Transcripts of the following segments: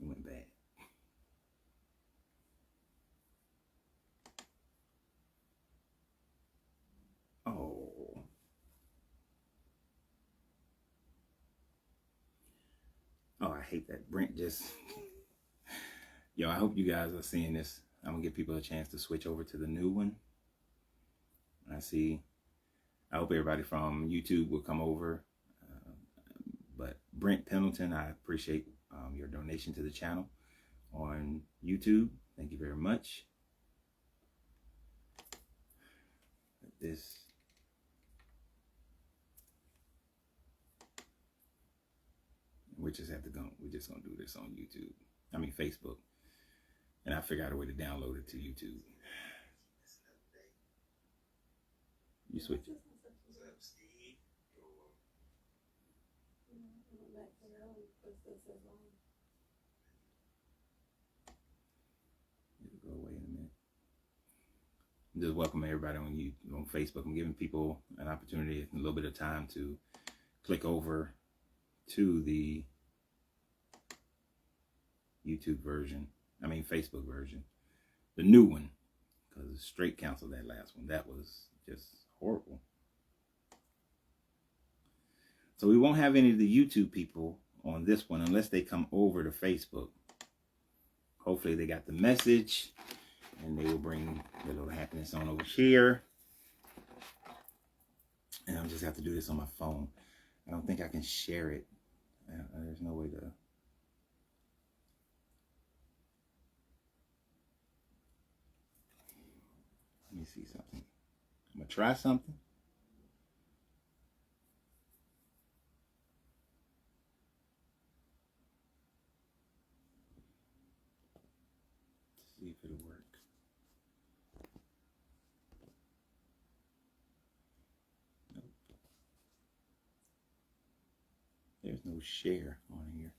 It went bad. Oh. Oh, I hate that. Brent just... Yo, I hope you guys are seeing this. I'm going to give people a chance to switch over to the new one. I hope everybody from YouTube will come over. But Brent Pendleton, I appreciate your donation to the channel on YouTube. Thank you very much. We're just gonna do this on YouTube. I mean Facebook. And I figured out a way to download it to YouTube. You switch it. It'll go away in a minute. I'm just welcoming everybody on Facebook. I'm giving people an opportunity, a little bit of time to click over to the YouTube version. I mean Facebook version. The new one. Because straight canceled that last one. That was just horrible. So we won't have any of the YouTube people on this one unless they come over to Facebook. Hopefully they got the message and they will bring their little happiness on over here. And I'll just have to do this on my phone. I don't think I can share it. There's no way to. Let me see something. I'm going to try something. See if it'll work. Nope. There's no share on here.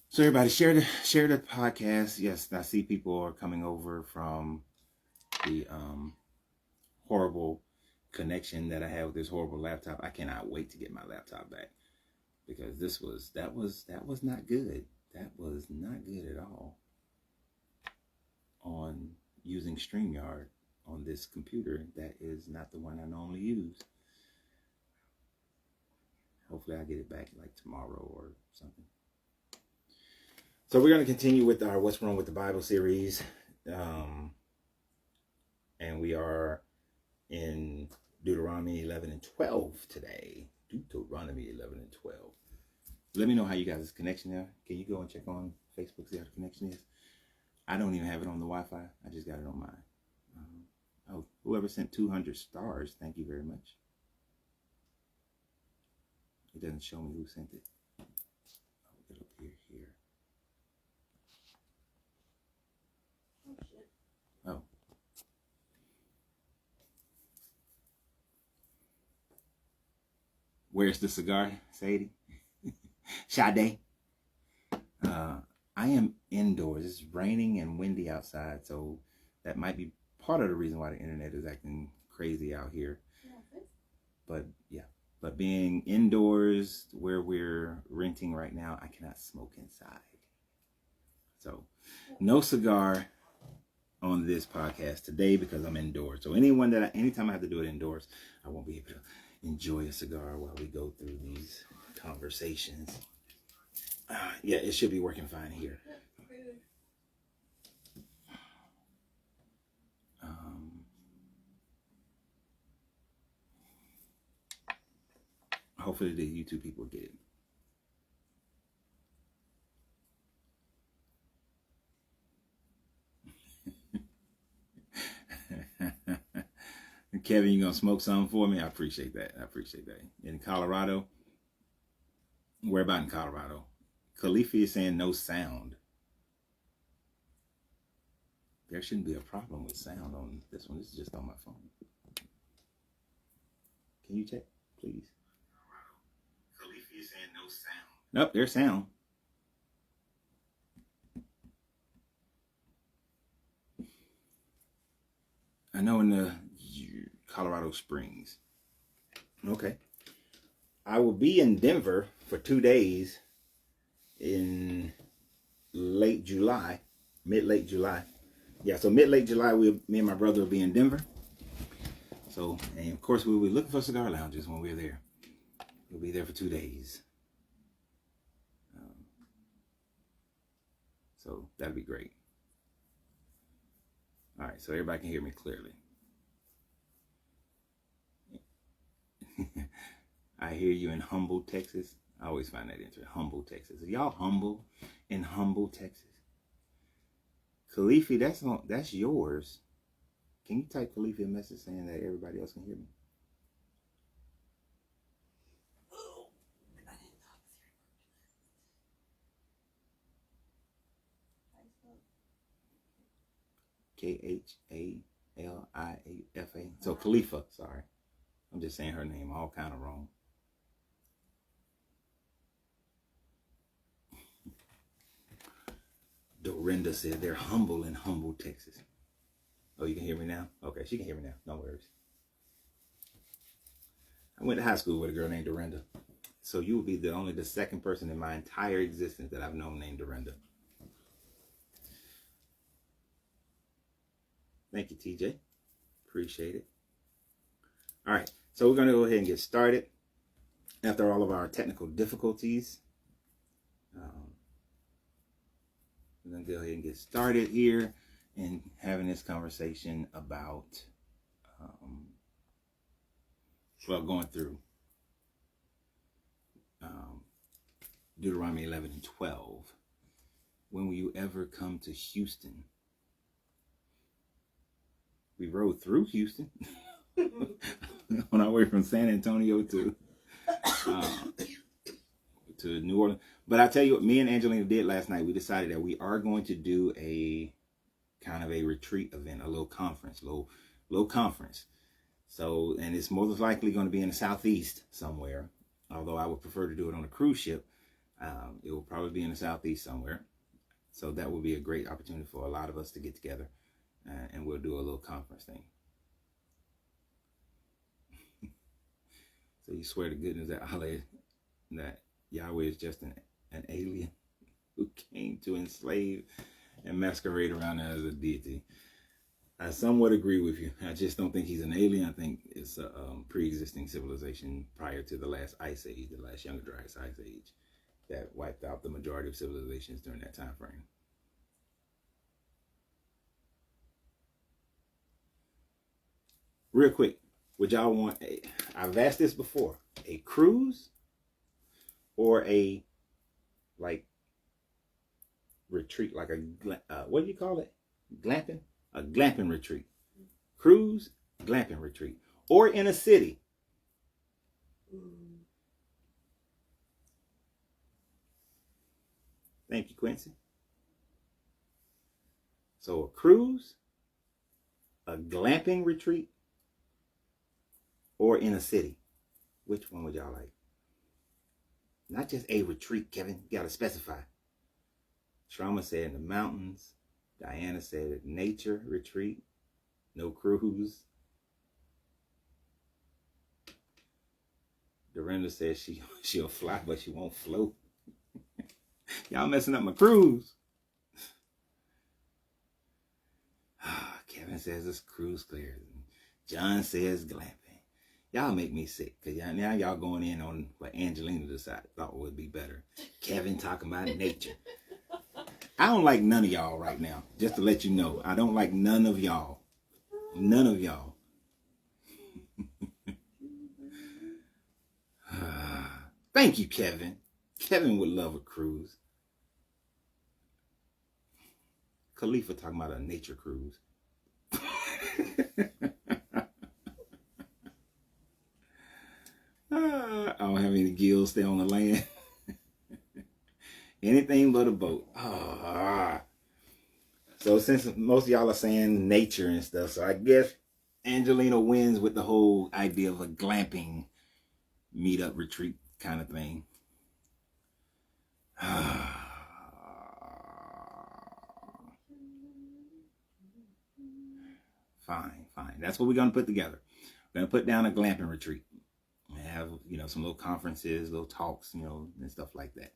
So everybody share the podcast. Yes, I see people are coming over from the horrible connection that I have with this horrible laptop. I cannot wait to get my laptop back because that was not good. That was not good at all. On using StreamYard on this computer, that is not the one I normally use. Hopefully I get it back like tomorrow or something. So we're going to continue with our What's Wrong with the Bible series. And we are in Deuteronomy 11 and 12 today. Deuteronomy 11 and 12. Let me know how you guys' connection there. Can you go and check on Facebook, see how the connection is? I don't even have it on the Wi-Fi. I just got it on mine. Oh, whoever sent 200 stars, thank you very much. It doesn't show me who sent it. Oh, it'll appear here. Oh, shit. Oh. Where's the cigar, Sadie? Sade. I am indoors. It's raining and windy outside, so that might be part of the reason why the internet is acting crazy out here. But yeah, but being indoors where we're renting right now, I cannot smoke inside. So no cigar on this podcast today because I'm indoors. So anytime I have to do it indoors, I won't be able to enjoy a cigar while we go through these conversations. Yeah, it should be working fine here. Hopefully the YouTube people get it. Kevin, you gonna smoke something for me? I appreciate that. In Colorado, where about in Colorado? Khalifa is saying no sound. There shouldn't be a problem with sound on this one. This is just on my phone. Can you check, please? Khalifa is saying no sound. Nope, there's sound. I know in the Colorado Springs. Okay. I will be in Denver for 2 days in mid-late July. Yeah, so mid-late July, me and my brother will be in Denver. So, and of course, we'll be looking for cigar lounges when we're there. We'll be there for 2 days. So that'd be great. All right, so everybody can hear me clearly. I hear you in Humble, Texas. I always find that interesting. Humble, Texas. Are y'all humble in Humble, Texas? Khalifi, that's yours. Can you type Khalifi a message saying that everybody else can hear me? Khalifa. So Khalifa, sorry. I'm just saying her name all kind of wrong. Dorinda said they're humble in Humble, Texas. Oh, you can hear me now? Okay, she can hear me now. No worries. I went to high school with a girl named Dorinda. So you will be the second person in my entire existence that I've known named Dorinda. Thank you, TJ. Appreciate it. All right, so we're going to go ahead and get started. After all of our technical difficulties, we're going to go ahead and get started here and having this conversation about going through Deuteronomy 11 and 12. When will you ever come to Houston? We rode through Houston on our way from San Antonio to New Orleans. But I tell you what, me and Angelina did last night. We decided that we are going to do a kind of a retreat event, a little conference, little conference. So, and it's most likely going to be in the Southeast somewhere. Although I would prefer to do it on a cruise ship. It will probably be in the Southeast somewhere. So that will be a great opportunity for a lot of us to get together. And we'll do a little conference thing. So you swear to goodness that Yahweh is just an alien who came to enslave and masquerade around as a deity. I somewhat agree with you. I just don't think he's an alien. I think it's a pre-existing civilization prior to the last ice age, the last Younger Dryas ice age, that wiped out the majority of civilizations during that time frame. Real quick, would y'all want I've asked this before, a cruise or a retreat, like what do you call it? Glamping? A glamping retreat. Cruise, glamping retreat. Or in a city. Thank you, Quincy. So a cruise, a glamping retreat, or in a city. Which one would y'all like? Not just a retreat, Kevin. You got to specify. Trauma said in the mountains. Diana said nature retreat. No cruise. Dorinda says she'll fly, but she won't float. Y'all messing up my cruise. Kevin says it's cruise clear. John says glamping. Y'all make me sick, because now y'all going in on what Angelina thought would be better. Kevin talking about nature. I don't like none of y'all right now. Just to let you know. I don't like none of y'all. None of y'all. Thank you, Kevin. Kevin would love a cruise. Khalifa talking about a nature cruise. I don't have any gills, stay on the land. Anything but a boat. So since most of y'all are saying nature and stuff, so I guess Angelina wins with the whole idea of a glamping meetup retreat kind of thing. Fine. That's what we're going to put together. We're going to put down a glamping retreat. And have, some little conferences, little talks, and stuff like that.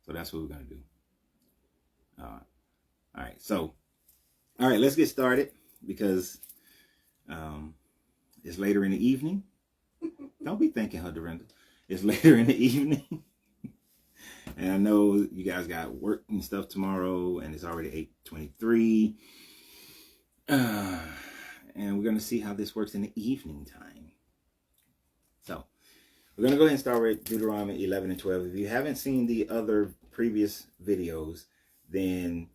So that's what we're going to do. All right. So, all right, let's get started because it's later in the evening. Don't be thinking her, Dorinda. It's later in the evening. And I know you guys got work and stuff tomorrow, and it's already 8:23. And we're going to see how this works in the evening time. So, we're going to go ahead and start with Deuteronomy 11 and 12. If you haven't seen the other previous videos, then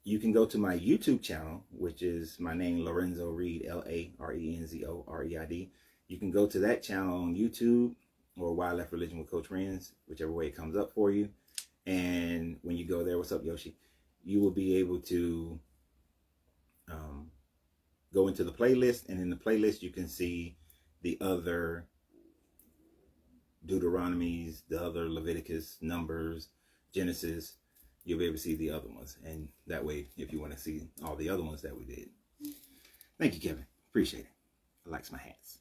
you can go to my YouTube channel, which is my name, Lorenzo Reed, Larenzo-Reid. You can go to that channel on YouTube or Wildlife Religion with Coach Renz, whichever way it comes up for you. And when you go there, what's up, Yoshi? You will be able to go into the playlist, and in the playlist you can see the other Deuteronomies, the other Leviticus, Numbers, Genesis. You'll be able to see the other ones, and that way, if you want to see all the other ones that we did. Thank you, Kevin. Appreciate it. I likes my hats.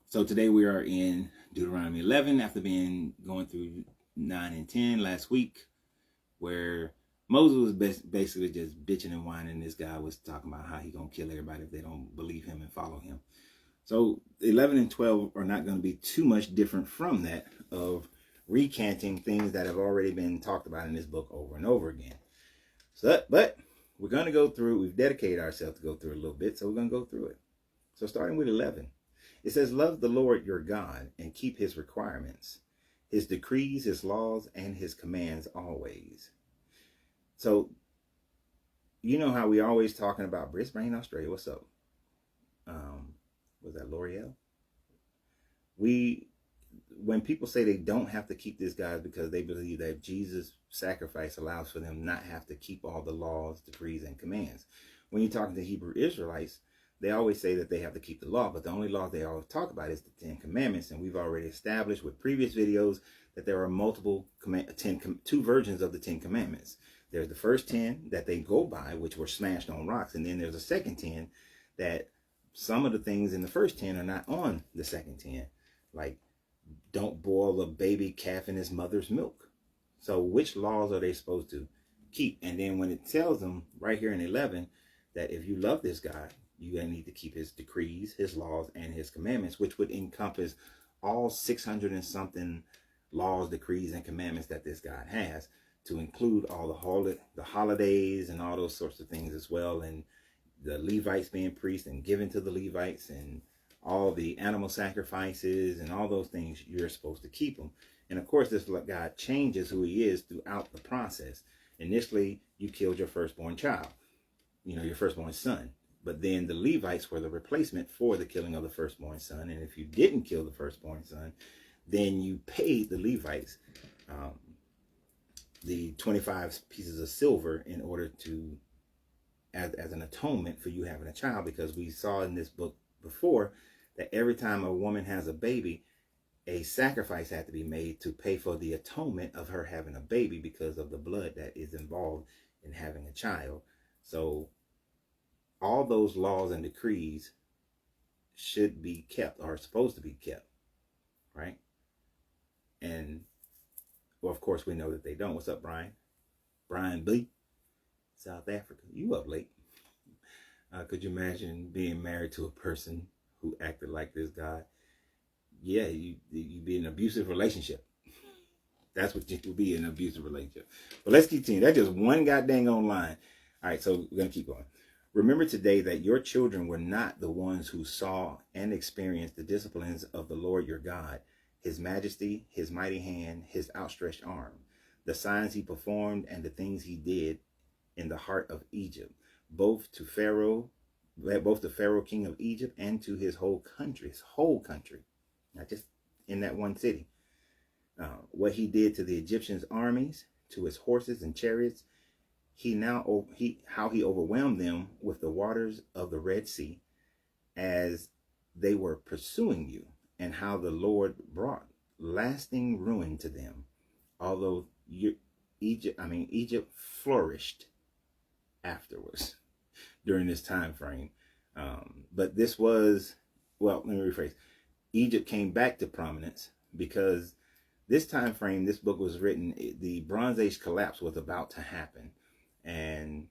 So today we are in Deuteronomy 11 after going through 9 and 10 last week, where Moses was basically just bitching and whining. This guy was talking about how he gonna kill everybody if they don't believe him and follow him. So 11 and 12 are not going to be too much different from that, of recanting things that have already been talked about in this book over and over again. So, but we're going to go through. We've dedicated ourselves to go through it a little bit, so we're going to go through it. So starting with 11, it says, "Love the Lord your God and keep his requirements, his decrees, his laws, and his commands always." So, you know how we always talking about Brisbane, Australia. What's up? Was that L'Oreal? When people say they don't have to keep this, guys, because they believe that Jesus' sacrifice allows for them not have to keep all the laws, decrees, and commands. When you're talking to Hebrew Israelites, they always say that they have to keep the law, but the only law they always talk about is the 10 Commandments, and we've already established with previous videos that there are multiple 2 versions of the 10 Commandments. There's the first 10 that they go by, which were smashed on rocks, and then there's a second 10 that some of the things in the first 10 are not on the second 10, like don't boil a baby calf in his mother's milk. So which laws are they supposed to keep? And then when it tells them right here in 11 that if you love this God, you need to keep his decrees, his laws, and his commandments, which would encompass all 600 and something laws, decrees, and commandments that this God has, to include all the holidays and all those sorts of things as well, and the Levites being priests and given to the Levites, and all the animal sacrifices and all those things, you're supposed to keep them. And of course, this God changes who he is throughout the process. Initially, you killed your firstborn child, your firstborn son. But then the Levites were the replacement for the killing of the firstborn son. And if you didn't kill the firstborn son, then you paid the Levites the 25 pieces of silver in order to as an atonement for you having a child, because we saw in this book before that every time a woman has a baby, a sacrifice had to be made to pay for the atonement of her having a baby because of the blood that is involved in having a child. So all those laws and decrees should be kept, or are supposed to be kept, right? And well, of course, we know that they don't. What's up, Brian? Brian B, South Africa. You up late. Could you imagine being married to a person who acted like this guy? Yeah, you'd be in an abusive relationship. That's what it would be, an abusive relationship. But let's continue. That's just one goddamn online. All right, so we're going to keep going. "Remember today that your children were not the ones who saw and experienced the disciplines of the Lord your God, his majesty, his mighty hand, his outstretched arm, the signs he performed, and the things he did in the heart of Egypt, both to Pharaoh, king of Egypt, and to his whole country, not just in that one city. What he did to the Egyptians' armies, to his horses and chariots, how he overwhelmed them with the waters of the Red Sea as they were pursuing you, and how the Lord brought lasting ruin to them, although Egypt flourished afterwards during this time frame. But this was, well, let me rephrase. Egypt came back to prominence because this time frame, this book was written, the Bronze Age collapse was about to happen. And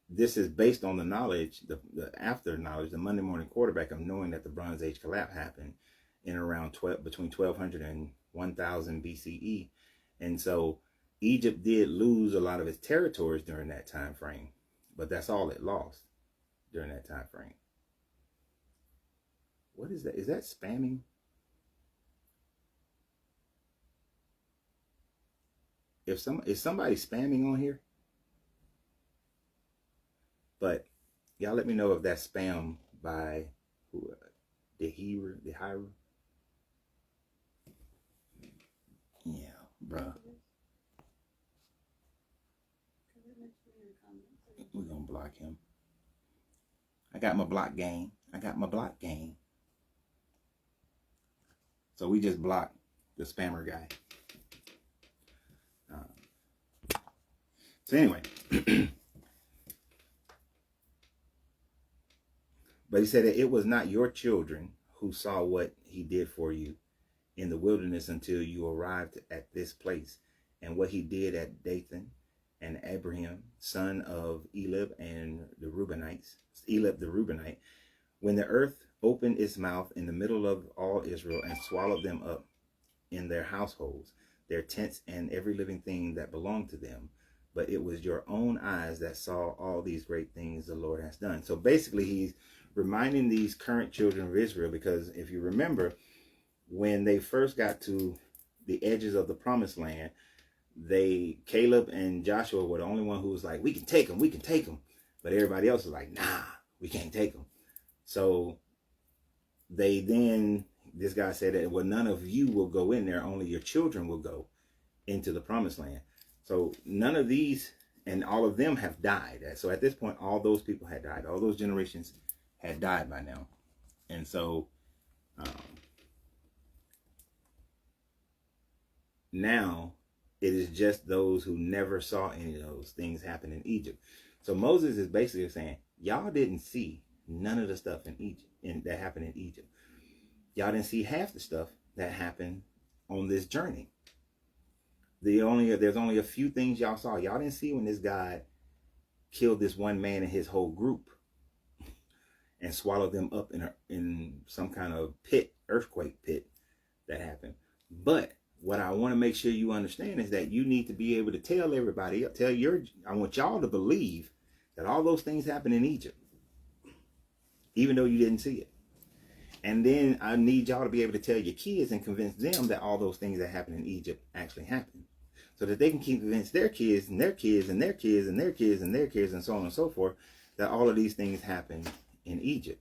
this is based on the knowledge, the after knowledge, the Monday morning quarterback of knowing that the Bronze Age collapse happened in around between 1200 and 1000 BCE. And so Egypt did lose a lot of its territories during that time frame, but that's all it lost during that time frame. What is that? Is that spamming? Is somebody spamming on here? But y'all let me know if that's spam by who? Dehiru. Yeah, bruh. We're gonna block him. I got my block gang. So we just blocked the spammer guy. So anyway, but he said that it was not your children who saw what he did for you in the wilderness until you arrived at this place, and what he did at Dathan and Abraham, son of Elib and the Reubenites, Elib the Reubenite, when the earth opened its mouth in the middle of all Israel and swallowed them up in their households, their tents, and every living thing that belonged to them. But it was your own eyes that saw all these great things the Lord has done. So basically, he's reminding these current children of Israel, because if you remember, when they first got to the edges of the promised land, Caleb and Joshua were the only one who was like, we can take them. But everybody else was like, nah, we can't take them. So this guy said that, well, none of you will go in there, only your children will go into the promised land. So none of these, and all of them have died. So at this point, all those people had died. All those generations had died by now. And so now it is just those who never saw any of those things happen in Egypt. So Moses is basically saying, y'all didn't see none of the stuff in Egypt that happened in Egypt. Y'all didn't see half the stuff that happened on this journey. There's only a few things y'all saw. Y'all didn't see when this God killed this one man and his whole group and swallowed them up in some kind of earthquake pit that happened. But what I want to make sure you understand is that you need to be able to tell everybody, I want y'all to believe that all those things happened in Egypt, even though you didn't see it. And then I need y'all to be able to tell your kids and convince them that all those things that happened in Egypt actually happened, so that they can convince their kids and their kids and their kids and their kids and their kids and so on and so forth that all of these things happened in Egypt.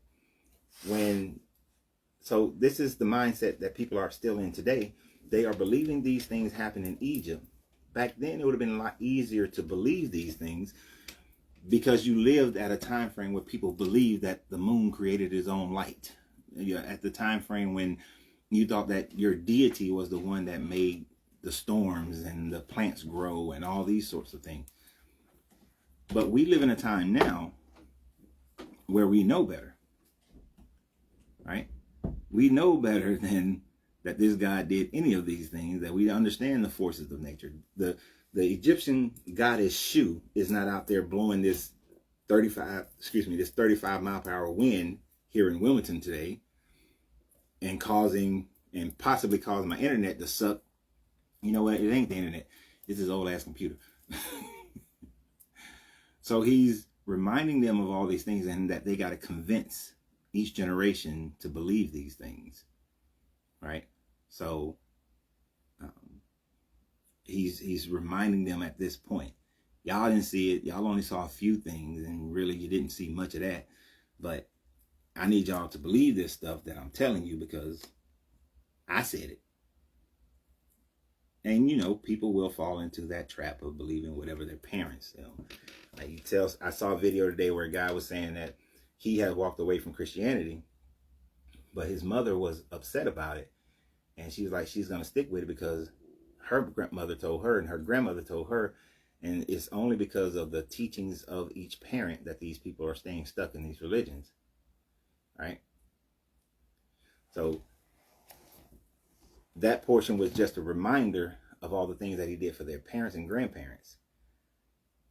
So this is the mindset that people are still in today. They are believing these things happened in Egypt. Back then, it would have been a lot easier to believe these things, because you lived at a time frame where people believed that the moon created its own light. At the time frame when you thought that your deity was the one that made the storms and the plants grow and all these sorts of things. But we live in a time now where we know better, right? We know better than that this God did any of these things, that we understand the forces of nature. The Egyptian goddess Shu is not out there blowing this 35 mile per hour wind here in Wilmington today and possibly causing my internet to suck. You know what? It ain't the internet. It's his old ass computer. So he's reminding them of all these things, and that they got to convince each generation to believe these things, right? So he's reminding them at this point, y'all didn't see it. Y'all only saw a few things, and really you didn't see much of that. But I need y'all to believe this stuff that I'm telling you, because I said it. And people will fall into that trap of believing whatever their parents tell. Like I saw a video today where a guy was saying that he had walked away from Christianity, but his mother was upset about it, and she was like, she's gonna stick with it because her grandmother told her and her grandmother told her, and it's only because of the teachings of each parent that these people are staying stuck in these religions, right? So that portion was just a reminder of all the things that he did for their parents and grandparents,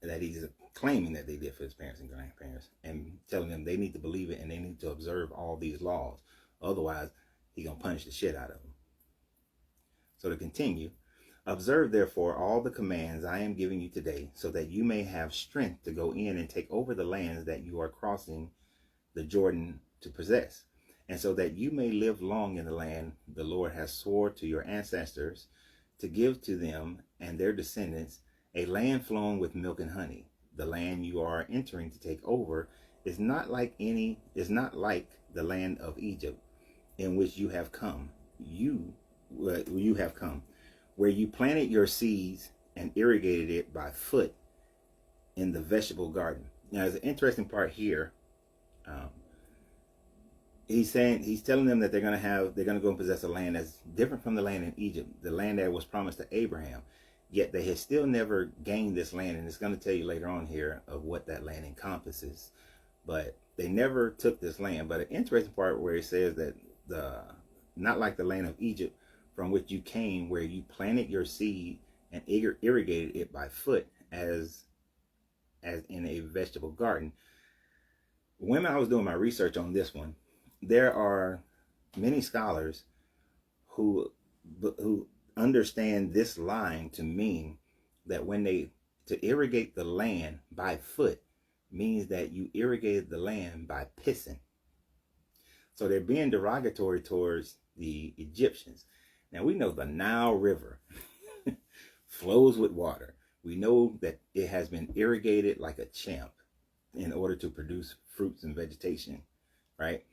that he's claiming that they did for his parents and grandparents, and telling them they need to believe it and they need to observe all these laws. Otherwise, he's going to punish the shit out of them. So to continue, observe therefore all the commands I am giving you today, so that you may have strength to go in and take over the lands that you are crossing the Jordan to possess, and so that you may live long in the land the Lord has swore to your ancestors to give to them and their descendants, a land flowing with milk and honey. The land you are entering to take over is not like the land of Egypt, in which you have come. You have come, where you planted your seeds and irrigated it by foot in the vegetable garden. Now, there's an interesting part here. He's telling them that they're going to go and possess a land that's different from the land in Egypt, the land that was promised to Abraham. Yet they had still never gained this land, and it's going to tell you later on here of what that land encompasses. But they never took this land. But an interesting part where it says that not like the land of Egypt, from which you came, where you planted your seed and irrigated it by foot, as in a vegetable garden. When I was doing my research on this one, there are many scholars who understand this line to mean that to irrigate the land by foot means that you irrigated the land by pissing. So they're being derogatory towards the Egyptians. Now we know the Nile River flows with water. We know that it has been irrigated like a champ in order to produce fruits and vegetation, right?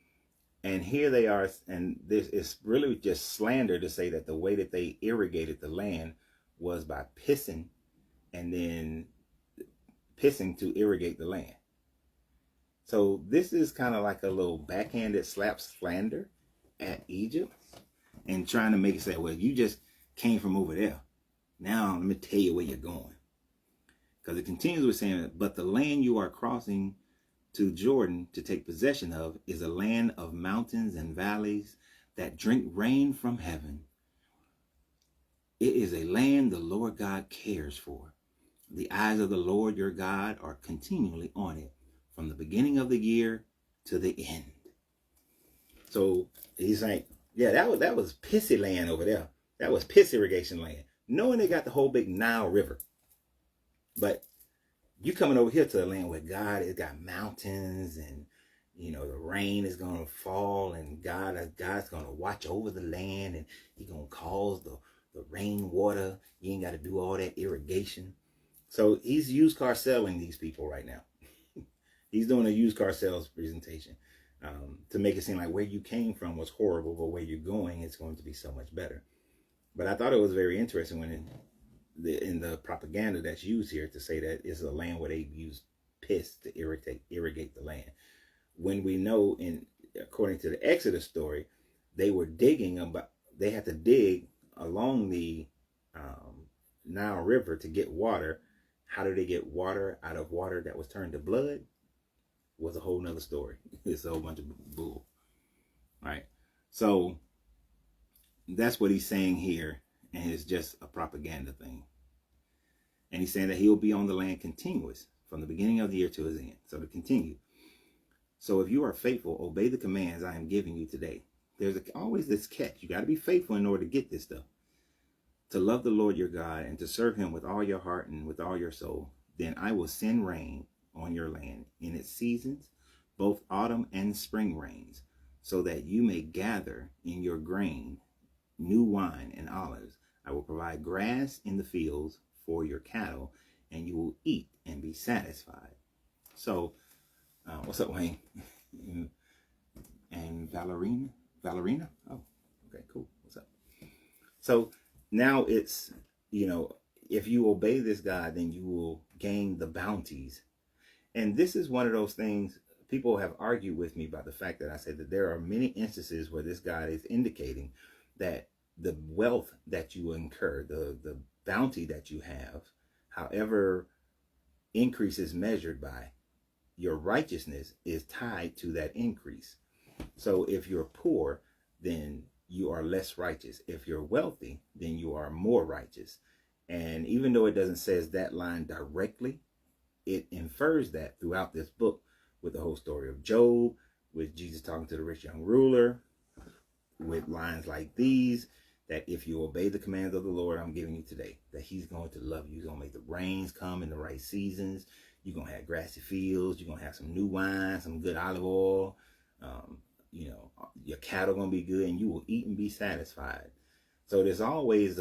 And here they are, and this is really just slander to say that the way that they irrigated the land was by pissing, and then pissing to irrigate the land. So this is kind of like a little backhanded slap slander at Egypt, and trying to make it say, well, you just came from over there. Now let me tell you where you're going. Because it continues with saying, but the land you are crossing to Jordan to take possession of is a land of mountains and valleys that drink rain from heaven. It is a land the Lord God cares for. The eyes of the Lord your God are continually on it, from the beginning of the year to the end. So he's like, yeah, that was pissy land over there. That was piss irrigation land. Knowing they got the whole big Nile River. But you coming over here to a land where God has got mountains, and the rain is gonna fall, and God's gonna watch over the land, and He's gonna cause the rain water. You ain't got to do all that irrigation. So he's used car selling these people right now. He's doing a used car sales presentation to make it seem like where you came from was horrible, but where you're going, it's going to be so much better. But I thought it was very interesting when in the propaganda that's used here to say that it's a land where they use piss to irrigate the land. When we know, according to the Exodus story, they were digging, they had to dig along the Nile River to get water. How did they get water out of water that was turned to blood? Was a whole nother story. It's a whole bunch of bull. All right. So that's what he's saying here, and it's just a propaganda thing. And he's saying that he'll be on the land continuous from the beginning of the year to his end. So to continue. So if you are faithful, obey the commands I am giving you today. There's always this catch. You got to be faithful in order to get this stuff. To love the Lord your God and to serve him with all your heart and with all your soul. Then I will send rain on your land in its seasons, both autumn and spring rains, so that you may gather in your grain, new wine and olives. I will provide grass in the fields for your cattle, and you will eat and be satisfied. So, what's up, Wayne? And Valerina? Oh, okay, cool. What's up? So now it's, if you obey this God, then you will gain the bounties. And this is one of those things people have argued with me about the fact that I said that there are many instances where this God is indicating that the wealth that you incur, the bounty that you have, however increase is measured by, your righteousness is tied to that increase. So if you're poor, then you are less righteous. If you're wealthy, then you are more righteous. And even though it doesn't say that line directly, it infers that throughout this book, with the whole story of Job, with Jesus talking to the rich young ruler, with lines like these, that if you obey the commands of the Lord I'm giving you today, that he's going to love you. He's going to make the rains come in the right seasons. You're going to have grassy fields. You're going to have some new wine, some good olive oil. Your cattle going to be good, and you will eat and be satisfied. So there's always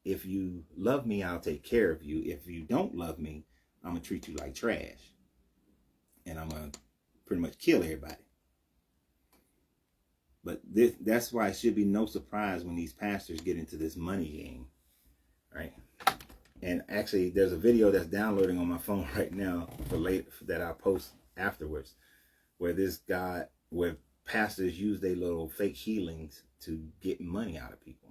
if you love me, I'll take care of you. If you don't love me, I'm going to treat you like trash. And I'm going to pretty much kill everybody. But that's why it should be no surprise when these pastors get into this money game, right? And actually, there's a video that's downloading on my phone right now that I'll post afterwards, where where pastors use their little fake healings to get money out of people.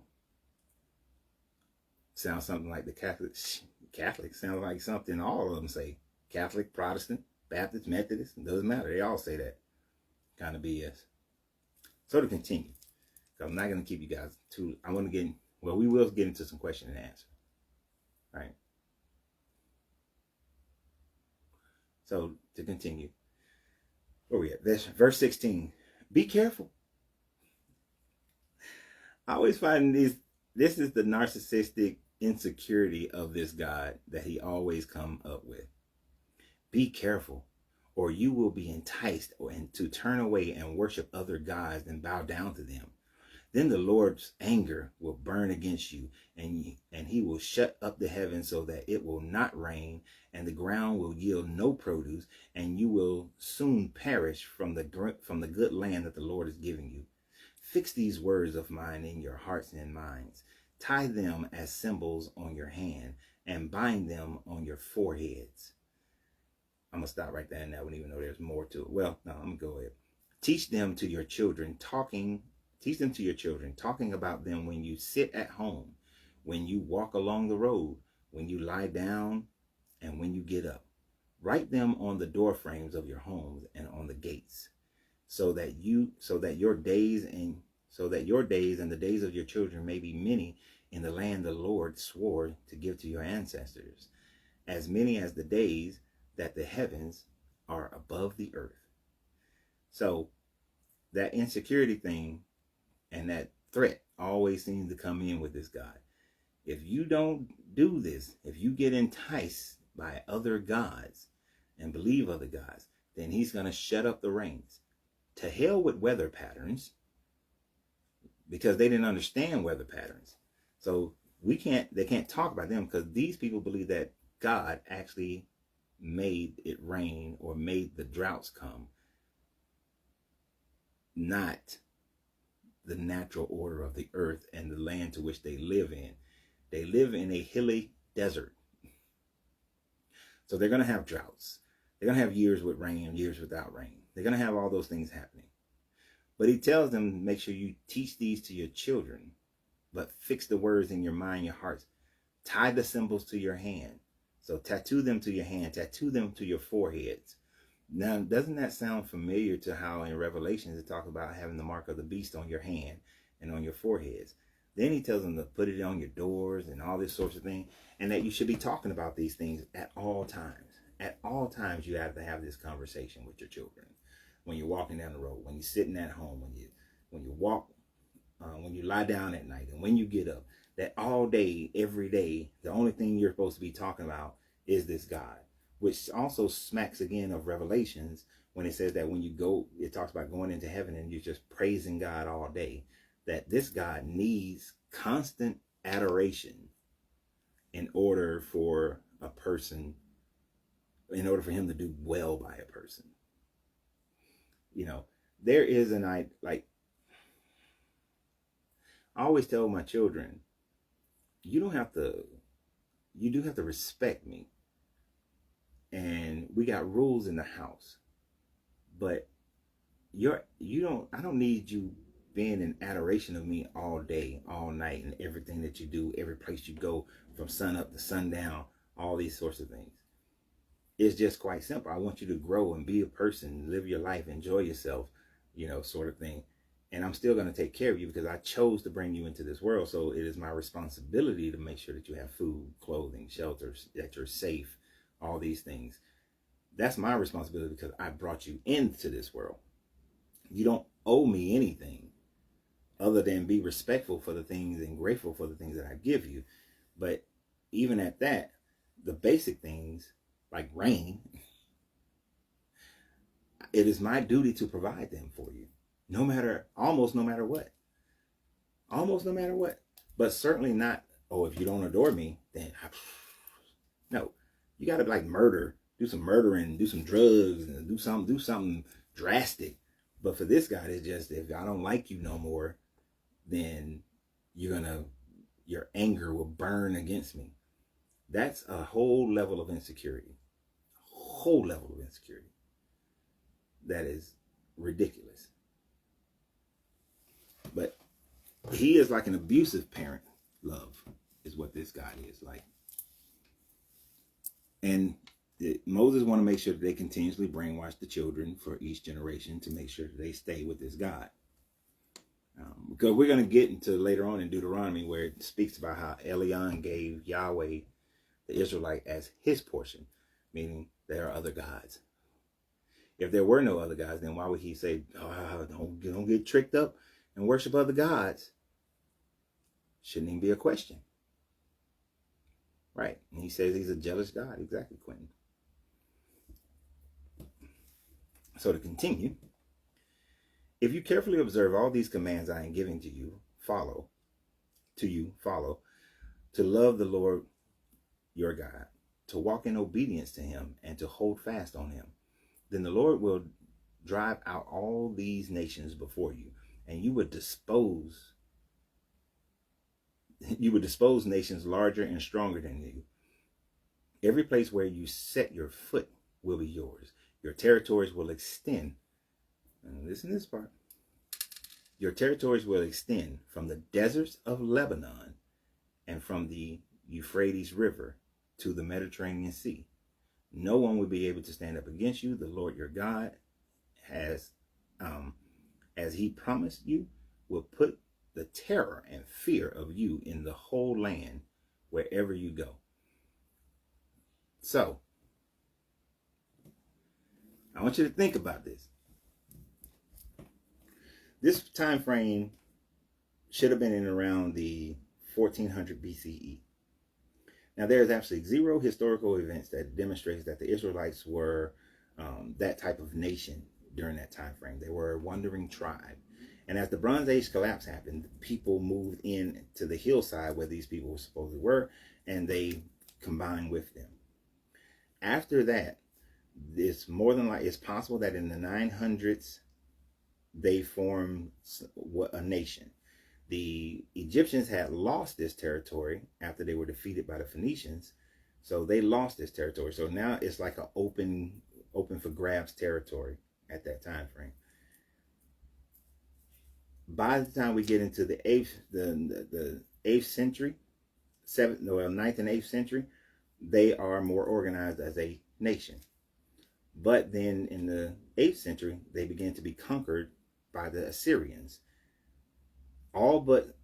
Sounds something like the Catholics sounds like something all of them say. Catholic, Protestant, Baptist, Methodist, it doesn't matter. They all say that kind of BS. So to continue, I'm not going to keep you guys too. I want to we will get into some question and answer. Right. So to continue, where we at? Verse 16. Be careful. I always find this is the narcissistic insecurity of this God that he always come up with. Be careful, or you will be enticed to turn away and worship other gods and bow down to them. Then the Lord's anger will burn against you, and he will shut up the heavens so that it will not rain, and the ground will yield no produce, and you will soon perish from the good land that the Lord is giving you. Fix these words of mine in your hearts and minds. Tie them as symbols on your hand, and bind them on your foreheads. I'm going to stop right there on that one, even though there's more to it. Well, no, I'm going to go ahead. Teach them to your children, talking about them when you sit at home, when you walk along the road, when you lie down, and when you get up. Write them on the door frames of your homes and on the gates, so that your days and the days of your children may be many in the land the Lord swore to give to your ancestors, as many as the days that the heavens are above the earth. So that insecurity thing and that threat always seems to come in with this God. If you don't do this, if you get enticed by other gods and believe other gods, then he's going to shut up the rains. To hell with weather patterns, because they didn't understand weather patterns. So they can't talk about them, because these people believe that God actually made it rain or made the droughts come, not the natural order of the earth and the land to which they live in. They live in a hilly desert. So they're going to have droughts. They're going to have years with rain and years without rain. They're going to have all those things happening. But he tells them, make sure you teach these to your children, but fix the words in your mind, your hearts. Tie the symbols to your hand. So tattoo them to your hand, tattoo them to your foreheads. Now, doesn't that sound familiar to how in Revelations it talks about having the mark of the beast on your hand and on your foreheads? Then he tells them to put it on your doors and all this sorts of thing, and that you should be talking about these things at all times. At all times, you have to have this conversation with your children. When you're walking down the road, when you're sitting at home, when you walk, when you lie down at night, and when you get up, that all day, every day, the only thing you're supposed to be talking about is this God, which also smacks again of Revelations when it says that when you go, it talks about going into heaven and you're just praising God all day, that this God needs constant adoration in order for him to do well by a person. There is I always tell my children, you do have to respect me. And we got rules in the house, but I don't need you being in adoration of me all day, all night, and everything that you do, every place you go, from sun up to sundown, all these sorts of things. It's just quite simple. I want you to grow and be a person, live your life, enjoy yourself, sort of thing. And I'm still going to take care of you because I chose to bring you into this world. So it is my responsibility to make sure that you have food, clothing, shelters, that you're safe, all these things. That's my responsibility because I brought you into this world. You don't owe me anything other than be respectful for the things and grateful for the things that I give you. But even at that, the basic things like rain, it is my duty to provide them for you. Almost no matter what. Almost no matter what. But certainly not, oh, if you don't adore me, then no. You gotta like do some murdering, do some drugs, and do something drastic. But for this guy, it's just, if I don't like you no more, then your anger will burn against me. That's a whole level of insecurity. Whole level of insecurity. That is ridiculous. But he is like an abusive parent. Love is what this God is like. And Moses want to make sure that they continuously brainwash the children for each generation to make sure that they stay with this God. Because we're going to get into later on in Deuteronomy where it speaks about how Elion gave Yahweh the Israelite as his portion, meaning there are other gods. If there were no other gods, then why would he say, oh, don't get tricked up and worship other gods? Shouldn't even be a question. Right. And he says he's a jealous God. Exactly, Quentin. So to continue, if you carefully observe all these commands I am giving to you, follow, to love the Lord your God, to walk in obedience to him, and to hold fast on him, then the Lord will drive out all these nations before you, and you would dispose nations larger and stronger than you. Every place where you set your foot will be yours. Your territories will extend. And listen to this part. Your territories will extend from the deserts of Lebanon and from the Euphrates River to the Mediterranean Sea. No one will be able to stand up against you. The Lord your God has, as he promised you, will put the terror and fear of you in the whole land wherever you go. So, I want you to think about this. This time frame should have been in around the 1400 BCE. Now, there is absolutely zero historical events that demonstrates that the Israelites were that type of nation during that time frame. They were a wandering tribe. And as the Bronze Age collapse happened, people moved in to the hillside where these people supposedly were, and they combined with them. After that, it's more than likely, it's possible that in the 900s, they formed a nation. The Egyptians had lost this territory after they were defeated by the Phoenicians. So they lost this territory. So now it's like an open for grabs territory at that time frame. By the time we get into the 8th century, 9th and 8th century, they are more organized as a nation. But then in the 8th century, they began to be conquered by the Assyrians. All but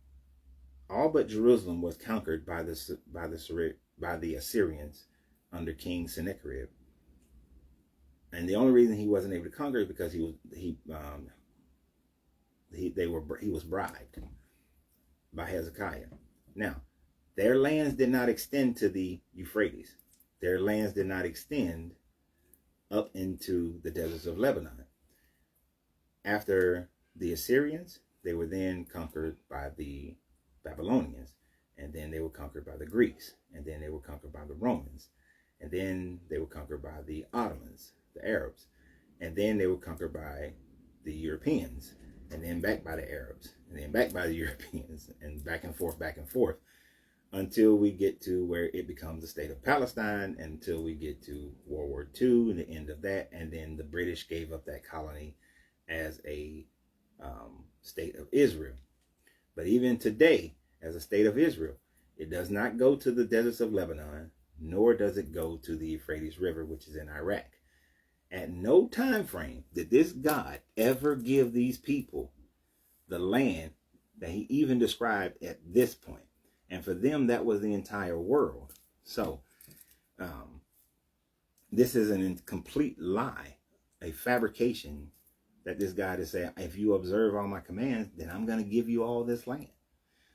Jerusalem was conquered by the Assyrians under King Sennacherib. And the only reason he wasn't able to conquer is because he was bribed by Hezekiah. Now, their lands did not extend to the Euphrates. Their lands did not extend up into the deserts of Lebanon. After the Assyrians, they were then conquered by the Babylonians, and then they were conquered by the Greeks, and then they were conquered by the Romans, and then they were conquered by the Ottomans, the Arabs, and then they were conquered by the Europeans, and then back by the Arabs, and then back by the Europeans, and back and forth, until we get to where it becomes the state of Palestine, until we get to World War II and the end of that, and then the British gave up that colony as a state of Israel. But even today, as a state of Israel, it does not go to the deserts of Lebanon, nor does it go to the Euphrates River, which is in Iraq. At no time frame did this God ever give these people the land that he even described at this point. And for them, that was the entire world. So this is an incomplete lie, a fabrication that this God is saying, if you observe all my commands, then I'm going to give you all this land.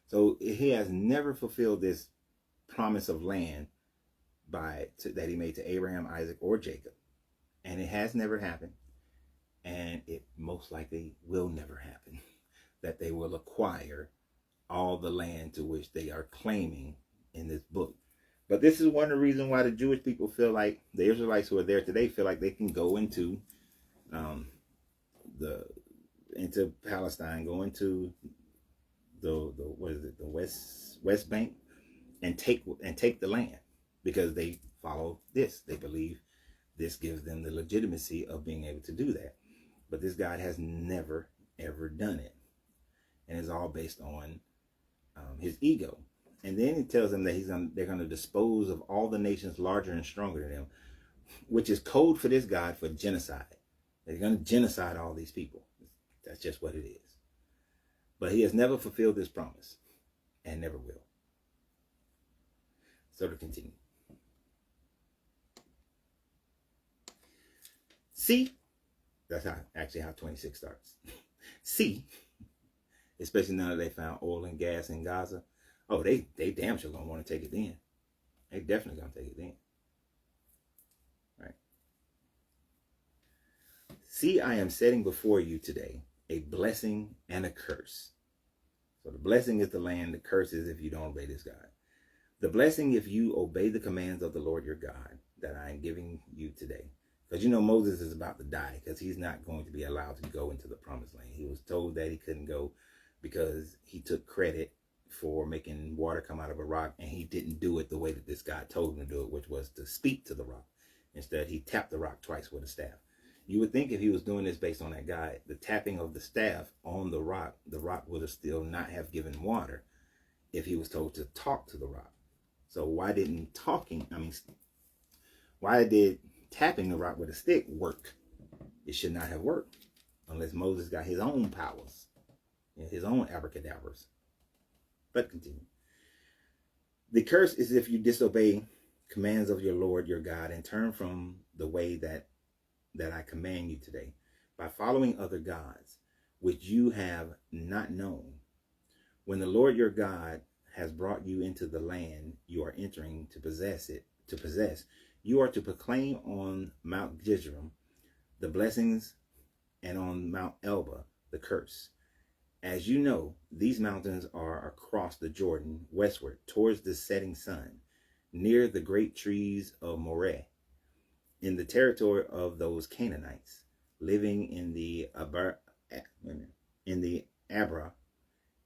So he has never fulfilled this promise of land that he made to Abraham, Isaac, or Jacob. And it has never happened. And it most likely will never happen, that they will acquire all the land to which they are claiming in this book. But this is one of the reasons why the Jewish people feel like, the Israelites who are there today feel like they can go into into Palestine, go into the West Bank, and take the land, because they follow this. They believe this gives them the legitimacy of being able to do that. But this God has never ever done it, and it's all based on his ego. And then he tells them that they're going to dispose of all the nations larger and stronger than them, which is code for this God for genocide. They're going to genocide all these people. That's just what it is. But he has never fulfilled this promise, and never will. So to continue. See, that's how 26 starts. See, especially now that they found oil and gas in Gaza. Oh, they damn sure gonna want to take it then. They definitely gonna take it then. Right. See, I am setting before you today a blessing and a curse. So the blessing is the land. The curse is if you don't obey this God. The blessing if you obey the commands of the Lord your God that I am giving you today. Because Moses is about to die, because he's not going to be allowed to go into the promised land. He was told that he couldn't go because he took credit for making water come out of a rock, and he didn't do it the way that this God told him to do it, which was to speak to the rock. Instead, he tapped the rock twice with a staff. You would think if he was doing this based on that guy, the tapping of the staff on the rock would have still not have given water if he was told to talk to the rock. So why did tapping the rock with a stick work? It should not have worked unless Moses got his own powers, his own abracadabras. But continue. The curse is if you disobey commands of your Lord your God and turn from the way that I command you today by following other gods, which you have not known. When the Lord your God has brought you into the land you are entering to possess, you are to proclaim on Mount Gerizim the blessings, and on Mount Elba the curse. As you know, these mountains are across the Jordan westward towards the setting sun, near the great trees of Moreh, in the territory of those Canaanites living in the Abra,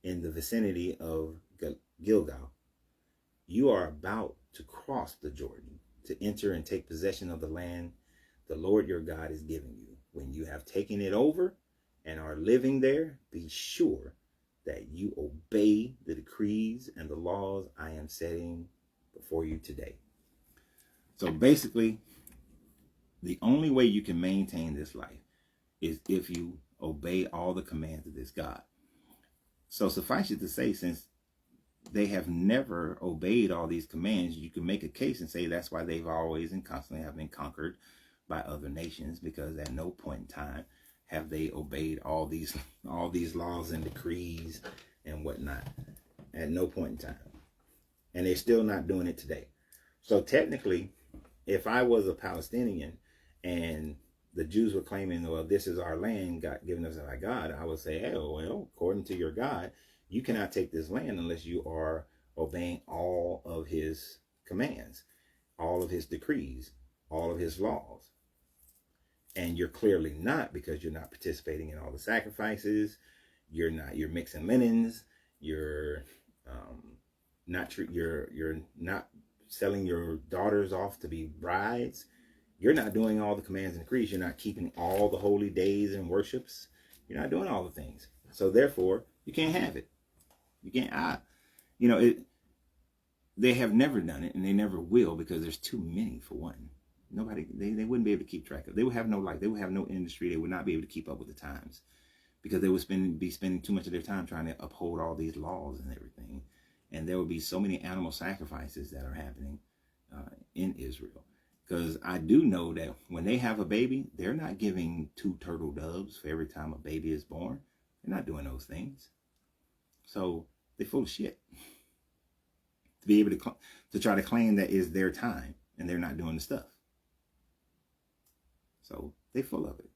in the vicinity of Gilgal. You are about to cross the Jordan to enter and take possession of the land the Lord your God is giving you. When you have taken it over and are living there, be sure that you obey the decrees and the laws I am setting before you today. So basically, the only way you can maintain this life is if you obey all the commands of this God. So suffice it to say, since they have never obeyed all these commands, you can make a case and say that's why they've always and constantly have been conquered by other nations, because at no point in time have they obeyed all these laws and decrees and whatnot. At no point in time. And they're still not doing it today. So technically, if I was a Palestinian and the Jews were claiming, well, this is our land given us by God, I would say, oh, well, according to your God, you cannot take this land unless you are obeying all of his commands, all of his decrees, all of his laws. And you're clearly not, because you're not participating in all the sacrifices. You're mixing linens. You're not selling your daughters off to be brides. You're not doing all the commands and decrees. You're not keeping all the holy days and worships. You're not doing all the things. So therefore, you can't have it. You can't. They have never done it, and they never will, because there's too many for one. Nobody, they wouldn't be able to keep track of. They would have no life. They would have no industry. They would not be able to keep up with the times, because they would be spending too much of their time trying to uphold all these laws and everything. And there would be so many animal sacrifices that are happening in Israel. Because I do know that when they have a baby, they're not giving 2 turtle doves for every time a baby is born. They're not doing those things. So they're full of shit. To be able to try to claim that is their time and they're not doing the stuff. So they're full of it.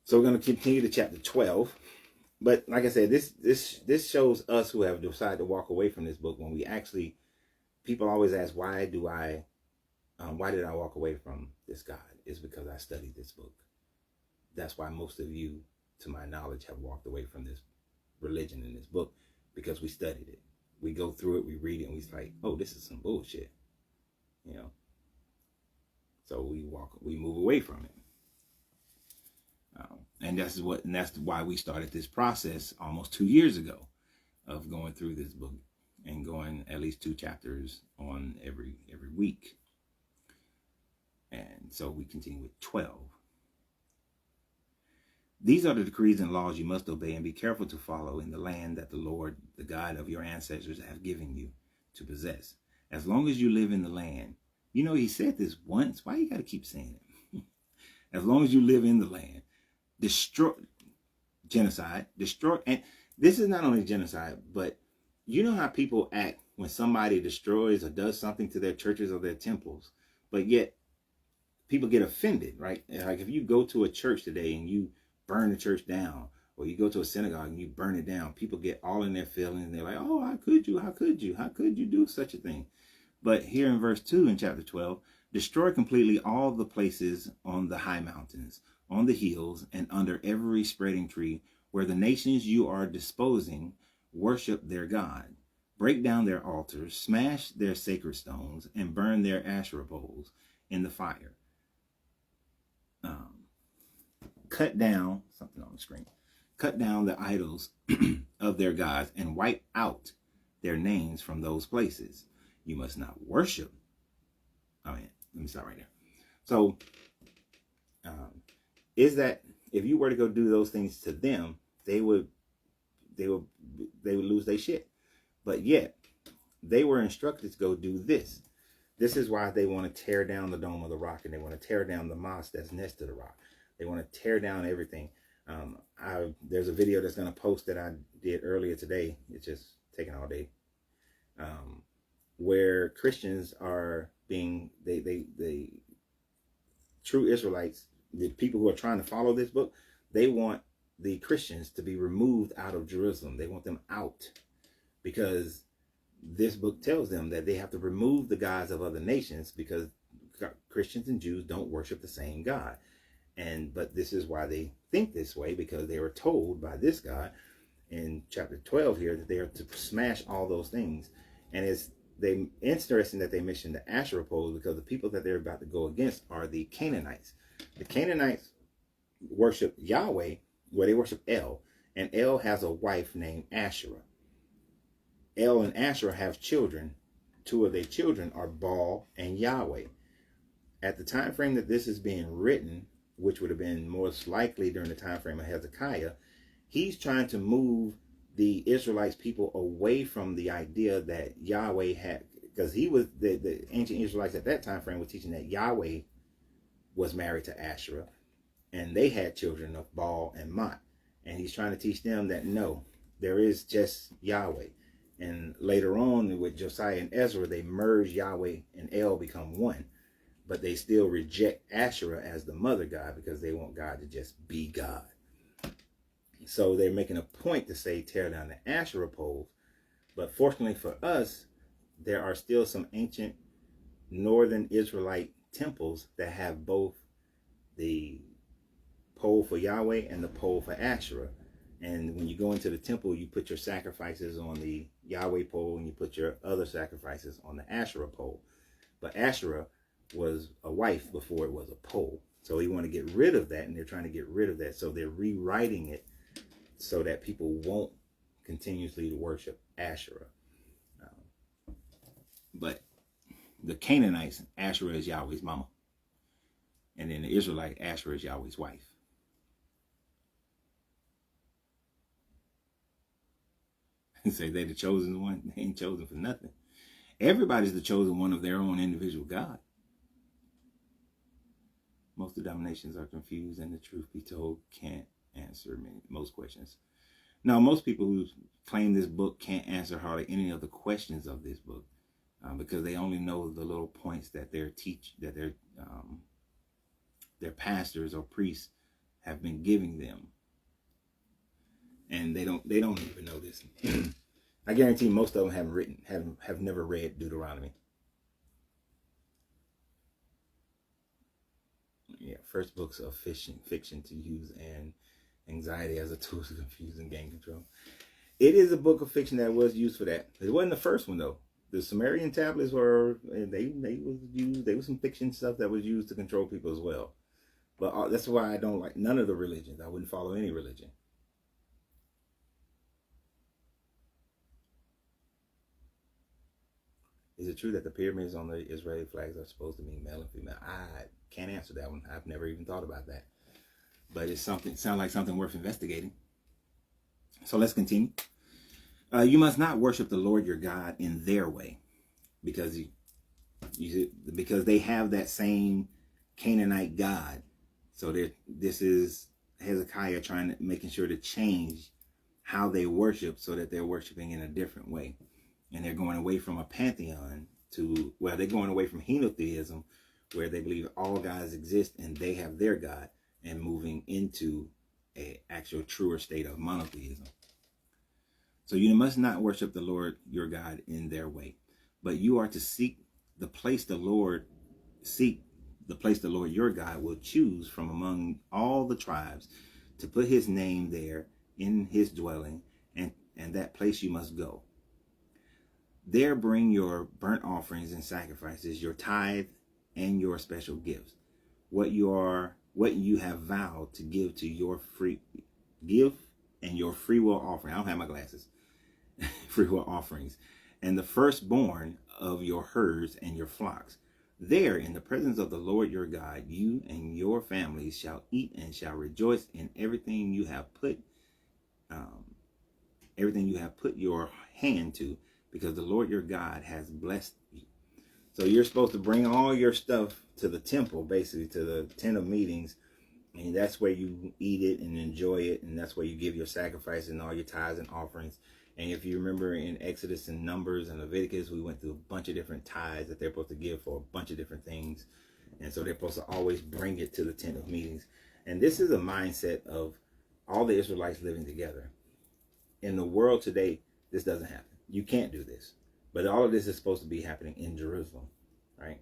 So we're going to continue to chapter 12. But like I said, this shows us who have decided to walk away from this book when we actually, people always ask, why did I walk away from this God? It's because I studied this book. That's why most of you, to my knowledge, have walked away from this religion in this book, because we studied it. We go through it, we read it, and we're like, oh, this is some bullshit. You know? So we move away from it. And that's why we started this process almost 2 years ago of going through this book and going at least 2 chapters on every week. And so we continue with 12. These are the decrees and laws you must obey and be careful to follow in the land that the Lord, the God of your ancestors, have given you to possess. As long as you live in the land. You know, he said this once. Why you got to keep saying it? As long as you live in the land. Destroy, genocide, destroy. And this is not only genocide, but you know how people act when somebody destroys or does something to their churches or their temples, but yet people get offended, right? Like if you go to a church today and you burn the church down, or you go to a synagogue and you burn it down, people get all in their feelings and they're like, oh, how could you? How could you? How could you do such a thing? But here in verse 2 in chapter 12, destroy completely all the places on the high mountains, on the hills, and under every spreading tree, where the nations you are disposing worship their God. Break down their altars, smash their sacred stones, and burn their Asherah poles in the fire. Cut down, something on the screen, cut down the idols of their gods and wipe out their names from those places. You must not worship. Let me stop right there. So, is that if you were to go do those things to them, they would lose their shit. But yet, they were instructed to go do this. This is why they want to tear down the Dome of the Rock, and they want to tear down the mosque that's next to the rock. They want to tear down everything. There's a video that's going to post that I did earlier today. It's just taking all day. Where Christians are being, they true Israelites, the people who are trying to follow this book, they want the Christians to be removed out of Jerusalem. They want them out, because this book tells them that they have to remove the gods of other nations, because Christians and Jews don't worship the same God. But this is why they think this way, because they were told by this God in chapter 12 here that they are to smash all those things. And it's interesting that they mentioned the Asherah poles, because the people that they're about to go against are the Canaanites. The Canaanites worship Yahweh, where they worship El, and El has a wife named Asherah. El and Asherah have children. 2 of their children are Baal and Yahweh. At the time frame that this is being written, which would have been most likely during the time frame of Hezekiah, he's trying to move the Israelites people away from the idea that Yahweh had, because he was the ancient Israelites at that time frame were teaching that Yahweh was married to Asherah, and they had children of Baal and Mot. And he's trying to teach them that no, there is just Yahweh. And later on with Josiah and Ezra, they merge Yahweh and El become one. But they still reject Asherah as the mother god, because they want God to just be God. So they're making a point to say tear down the Asherah poles. But fortunately for us, there are still some ancient northern Israelite temples that have both the pole for Yahweh and the pole for Asherah. And when you go into the temple, you put your sacrifices on the Yahweh pole and you put your other sacrifices on the Asherah pole. But Asherah was a wife before it was a pole. So you want to get rid of that, and they're trying to get rid of that. So they're rewriting it so that people won't continuously worship Asherah. But the Canaanites, Asherah is Yahweh's mama. And then the Israelite, Asherah is Yahweh's wife. Say they the chosen one. They ain't chosen for nothing. Everybody's the chosen one of their own individual God. Most denominations are confused, and the truth be told, can't answer most questions. Now, most people who claim this book can't answer hardly any of the questions of this book because they only know the little points that their pastors or priests have been giving them, and they don't even know this. I guarantee most of them have never read Deuteronomy. Yeah, first books of fiction to use and anxiety as a tool to confuse and gain control. It is a book of fiction that was used for that. It wasn't the first one though. The Sumerian tablets were they was some fiction stuff that was used to control people as well. But that's why I don't like none of the religions. I wouldn't follow any religion. Is it true that the pyramids on the Israeli flags are supposed to mean male and female? I can't answer that one. I've never even thought about that. But it's sounds like something worth investigating. So let's continue. You must not worship the Lord your God in their way, because because they have that same Canaanite God. So this is Hezekiah making sure to change how they worship so that they're worshiping in a different way. And they're going away from a pantheon they're going away from henotheism, where they believe all gods exist and they have their God, and moving into an actual truer state of monotheism. So you must not worship the Lord your God in their way, but you are to seek the place the Lord your God will choose from among all the tribes, to put his name there in his dwelling, and that place you must go. There bring your burnt offerings and sacrifices, your tithe and your special gifts, what you have vowed to give and your free will offering. I don't have my glasses. Free will offerings, and the firstborn of your herds and your flocks. There, in the presence of the Lord your God, you and your families shall eat and shall rejoice in everything you have put your hand to, because the Lord your God has blessed you. So you're supposed to bring all your stuff to the temple, basically to the tent of meetings, and that's where you eat it and enjoy it, and that's where you give your sacrifice and all your tithes and offerings. And if you remember in Exodus and Numbers and Leviticus, we went through a bunch of different tithes that they're supposed to give for a bunch of different things. And so they're supposed to always bring it to the tent of meetings. And this is a mindset of all the Israelites living together. In the world today, this doesn't happen. You can't do this. But all of this is supposed to be happening in Jerusalem, right?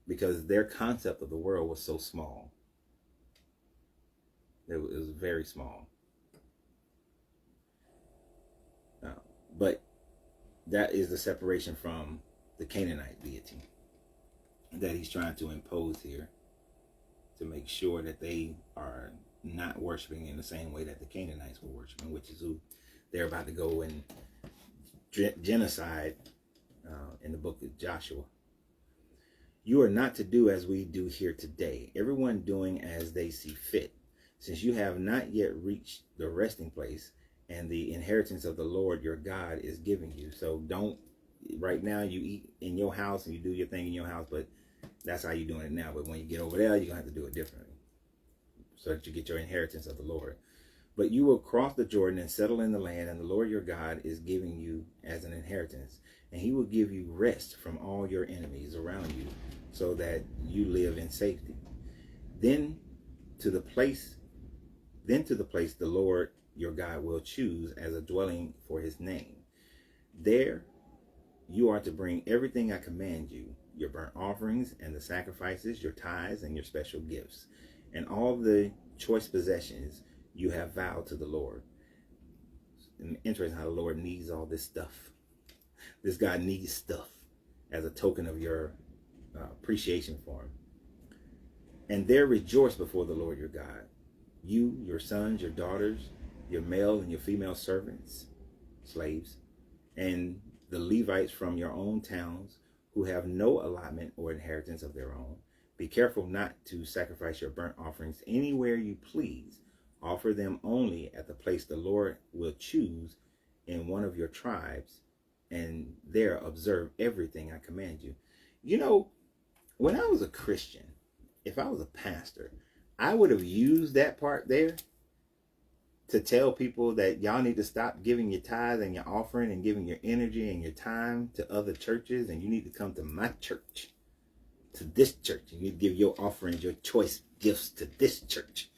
Because their concept of the world was so small. It was very small. But that is the separation from the Canaanite deity that he's trying to impose here, to make sure that they are not worshiping in the same way that the Canaanites were worshiping, which is who they're about to go and genocide in the book of Joshua. You are not to do as we do here today, everyone doing as they see fit, since you have not yet reached the resting place and the inheritance of the Lord your God is giving you. So right now you eat in your house and you do your thing in your house, but that's how you're doing it now. But when you get over there, you're going to have to do it differently so that you get your inheritance of the Lord. But you will cross the Jordan and settle in the land, and the Lord your God is giving you as an inheritance. And he will give you rest from all your enemies around you, so that you live in safety. Then to the place the Lord your God will choose as a dwelling for his name. There you are to bring everything I command you, your burnt offerings and the sacrifices, your tithes and your special gifts, and all the choice possessions you have vowed to the Lord. And interesting how the Lord needs all this stuff. This God needs stuff as a token of your appreciation for him. And there rejoice before the Lord your God, you, your sons, your daughters, your male and your female servants, slaves, and the Levites from your own towns who have no allotment or inheritance of their own. Be careful not to sacrifice your burnt offerings anywhere you please. Offer them only at the place the Lord will choose in one of your tribes, and there observe everything I command you. You know, when I was a Christian, if I was a pastor, I would have used that part there to tell people that y'all need to stop giving your tithe and your offering and giving your energy and your time to other churches, and you need to come to my church, to this church. You need to give your offerings, your choice gifts to this church.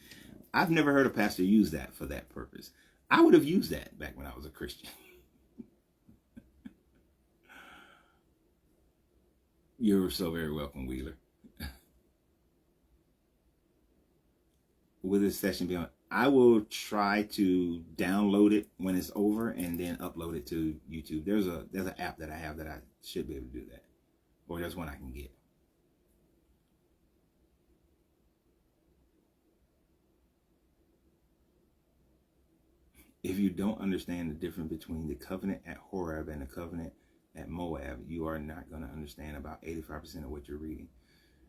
I've never heard a pastor use that for that purpose. I would have used that back when I was a Christian. You're so very welcome, Wheeler. Will this session be on? I will try to download it when it's over and then upload it to YouTube. There's an app that I have that I should be able to do that. Or there's one I can get. If you don't understand the difference between the covenant at Horeb and the covenant at Moab, you are not going to understand about 85% of what you're reading.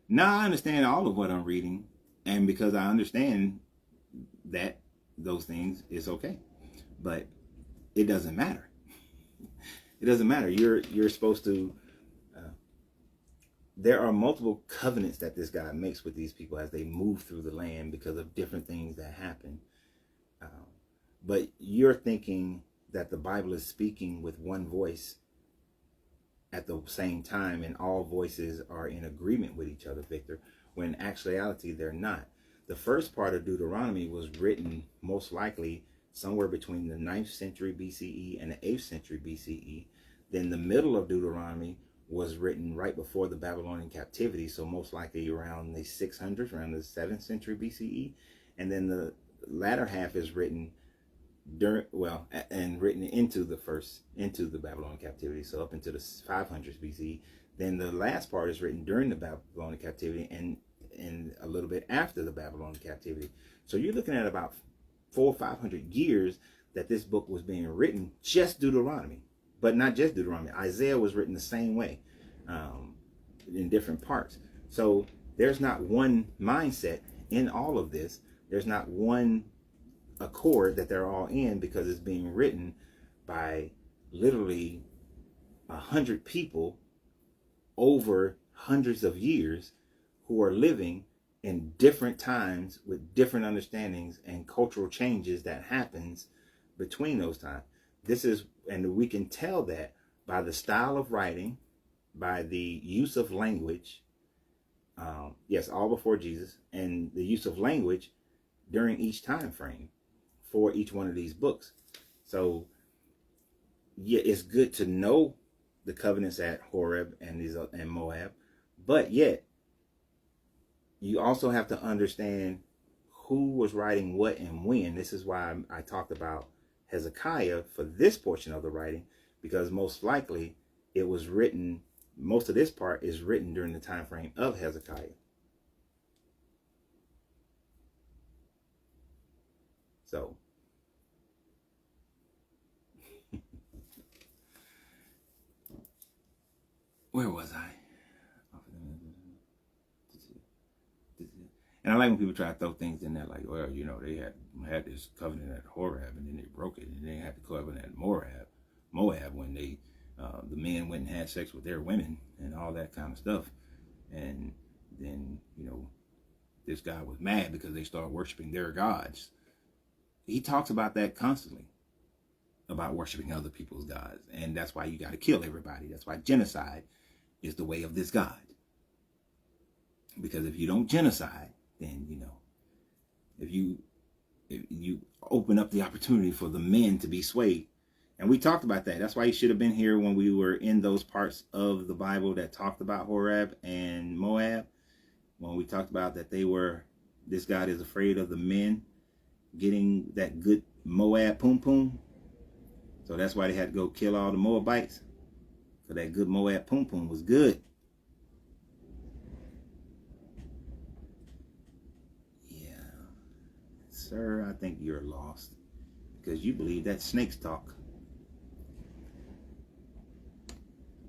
Now I understand all of what I'm reading, and because I understand that those things, it's okay. But it doesn't matter. It doesn't matter. You're supposed to. There are multiple covenants that this God makes with these people as they move through the land because of different things that happen. But you're thinking that the Bible is speaking with one voice at the same time, and all voices are in agreement with each other, Victor, when in actuality they're not. The first part of Deuteronomy was written most likely somewhere between the 9th century BCE and the 8th century BCE. Then the middle of Deuteronomy was written right before the Babylonian captivity, so most likely around the 600s, around the 7th century BCE. And then the latter half is written written into the Babylonian captivity, so up into the 500s BC. Then the last part is written during the Babylonian captivity and a little bit after the Babylonian captivity. So you're looking at about 400 or 500 years that this book was being written, just Deuteronomy, but not just Deuteronomy. Isaiah was written the same way, in different parts. So there's not one mindset in all of this. There's not one accord that they're all in, because it's being written by literally 100 people over hundreds of years who are living in different times with different understandings and cultural changes that happens between those times. And we can tell that by the style of writing, by the use of language, yes, all before Jesus, and the use of language during each time frame for each one of these books. So yeah, it's good to know the covenants at Horeb and Moab, but yet you also have to understand who was writing what and when. This is why I talked about Hezekiah for this portion of the writing, because most likely it was written, most of this part is written during the time frame of Hezekiah. So where was I? And I like when people try to throw things in there like, well, you know, they had this covenant at Horeb and then they broke it, and they had the covenant at Moab when the men went and had sex with their women and all that kind of stuff. And then, you know, this guy was mad because they started worshiping their gods. He talks about that constantly, about worshiping other people's gods. And that's why you got to kill everybody. That's why genocide is the way of this God. Because if you don't genocide, then, you know, if you open up the opportunity for the men to be swayed. And we talked about that. That's why you should have been here when we were in those parts of the Bible that talked about Horeb and Moab. When we talked about that this God is afraid of the men getting that good Moab poom poom. So that's why they had to go kill all the Moabites. So that good Moab poom poom was good. Yeah. Sir, I think you're lost, because you believe that snakes talk.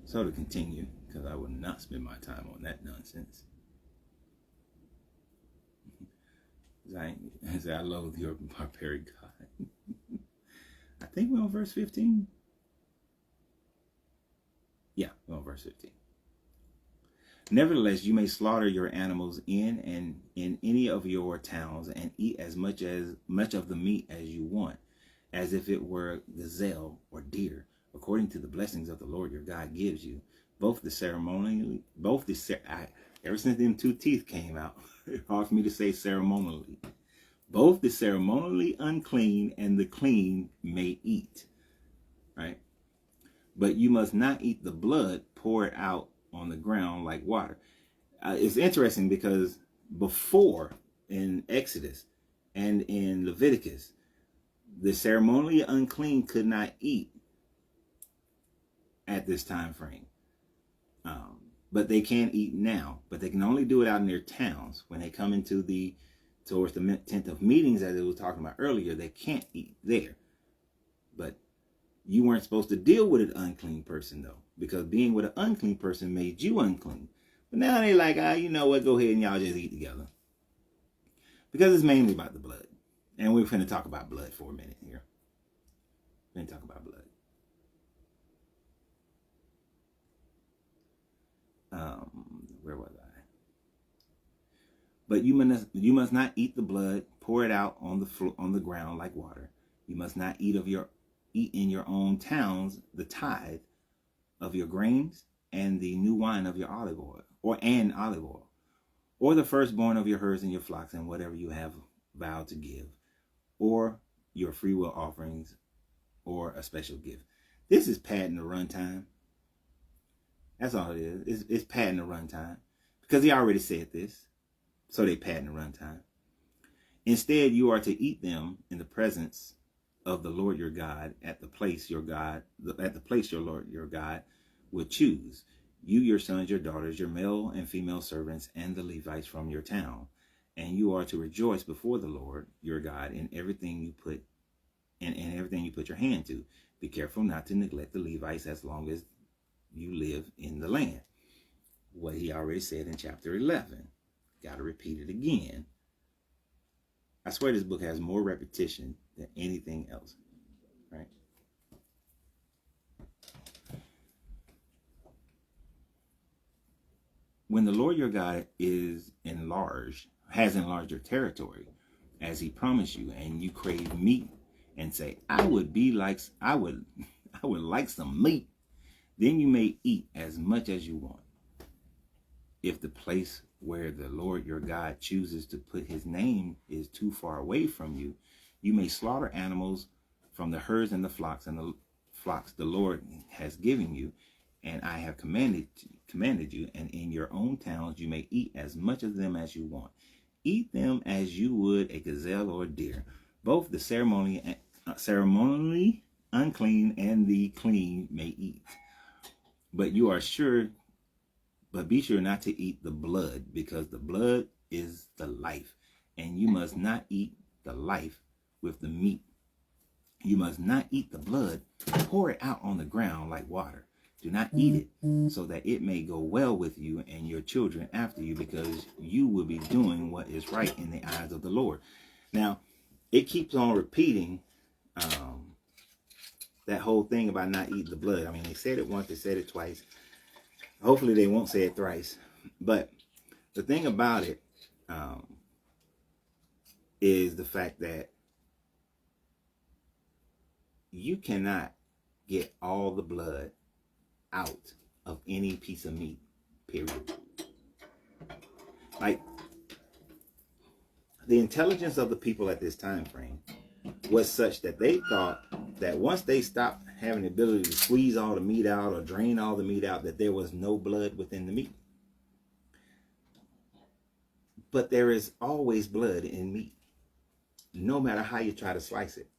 So to continue, because I will not spend my time on that nonsense. I loathe your barbaric God. I think we're on verse 15. Yeah, we're on verse 15. Nevertheless, you may slaughter your animals in any of your towns and eat as much of the meat as you want, as if it were gazelle or deer, according to the blessings of the Lord your God gives you. Ever since them two teeth came out, it's hard for me to say ceremonially. Both the ceremonially unclean and the clean may eat, right? But you must not eat the blood poured out on the ground like water. It's interesting because before in Exodus and in Leviticus, the ceremonially unclean could not eat at this time frame. But they can eat now, but they can only do it out in their towns. When they come towards the tent of meetings, as I was talking about earlier, they can't eat there. But you weren't supposed to deal with an unclean person, though, because being with an unclean person made you unclean. But now they're like, you know what, go ahead and y'all just eat together. Because it's mainly about the blood. And we're going to talk about blood for a minute here. We're going to talk about blood. Where was I? But you must not eat the blood, pour it out on the ground like water. You must not eat in your own towns the tithe of your grains and the new wine of your olive oil, or the firstborn of your herds and your flocks and whatever you have vowed to give, or your freewill offerings, or a special gift. This is padding the runtime. That's all it is. It's padding the runtime. Because he already said this. So they padding the runtime. Instead, you are to eat them in the presence of the Lord your God at the place your Lord your God will choose. You, your sons, your daughters, your male and female servants, and the Levites from your town. And you are to rejoice before the Lord your God in everything you put your hand to. Be careful not to neglect the Levites as long as you live in the land. What he already said in chapter 11. Got to repeat it again. I swear this book has more repetition than anything else, right? When the Lord your God has enlarged your territory, as he promised you, and you crave meat and say, I would like some meat, then you may eat as much as you want. If the place where the Lord your God chooses to put his name is too far away from you, you may slaughter animals from the herds and the flocks the Lord has given you, and I have commanded you, and in your own towns you may eat as much of them as you want. Eat them as you would a gazelle or a deer. Both the ceremonially unclean and the clean may eat. But be sure not to eat the blood, because the blood is the life, and you must not eat the life with the meat. You must not eat the blood, pour it out on the ground like water. Do not eat it, so that it may go well with you and your children after you, because you will be doing what is right in the eyes of the Lord. Now, it keeps on repeating that whole thing about not eating the blood. I mean, they said it once, they said it twice. Hopefully they won't say it thrice. But the thing about it is the fact that you cannot get all the blood out of any piece of meat, period. Like, the intelligence of the people at this time frame was such that they thought that once they stopped having the ability to squeeze all the meat out or drain all the meat out, that there was no blood within the meat. But there is always blood in meat, no matter how you try to slice it.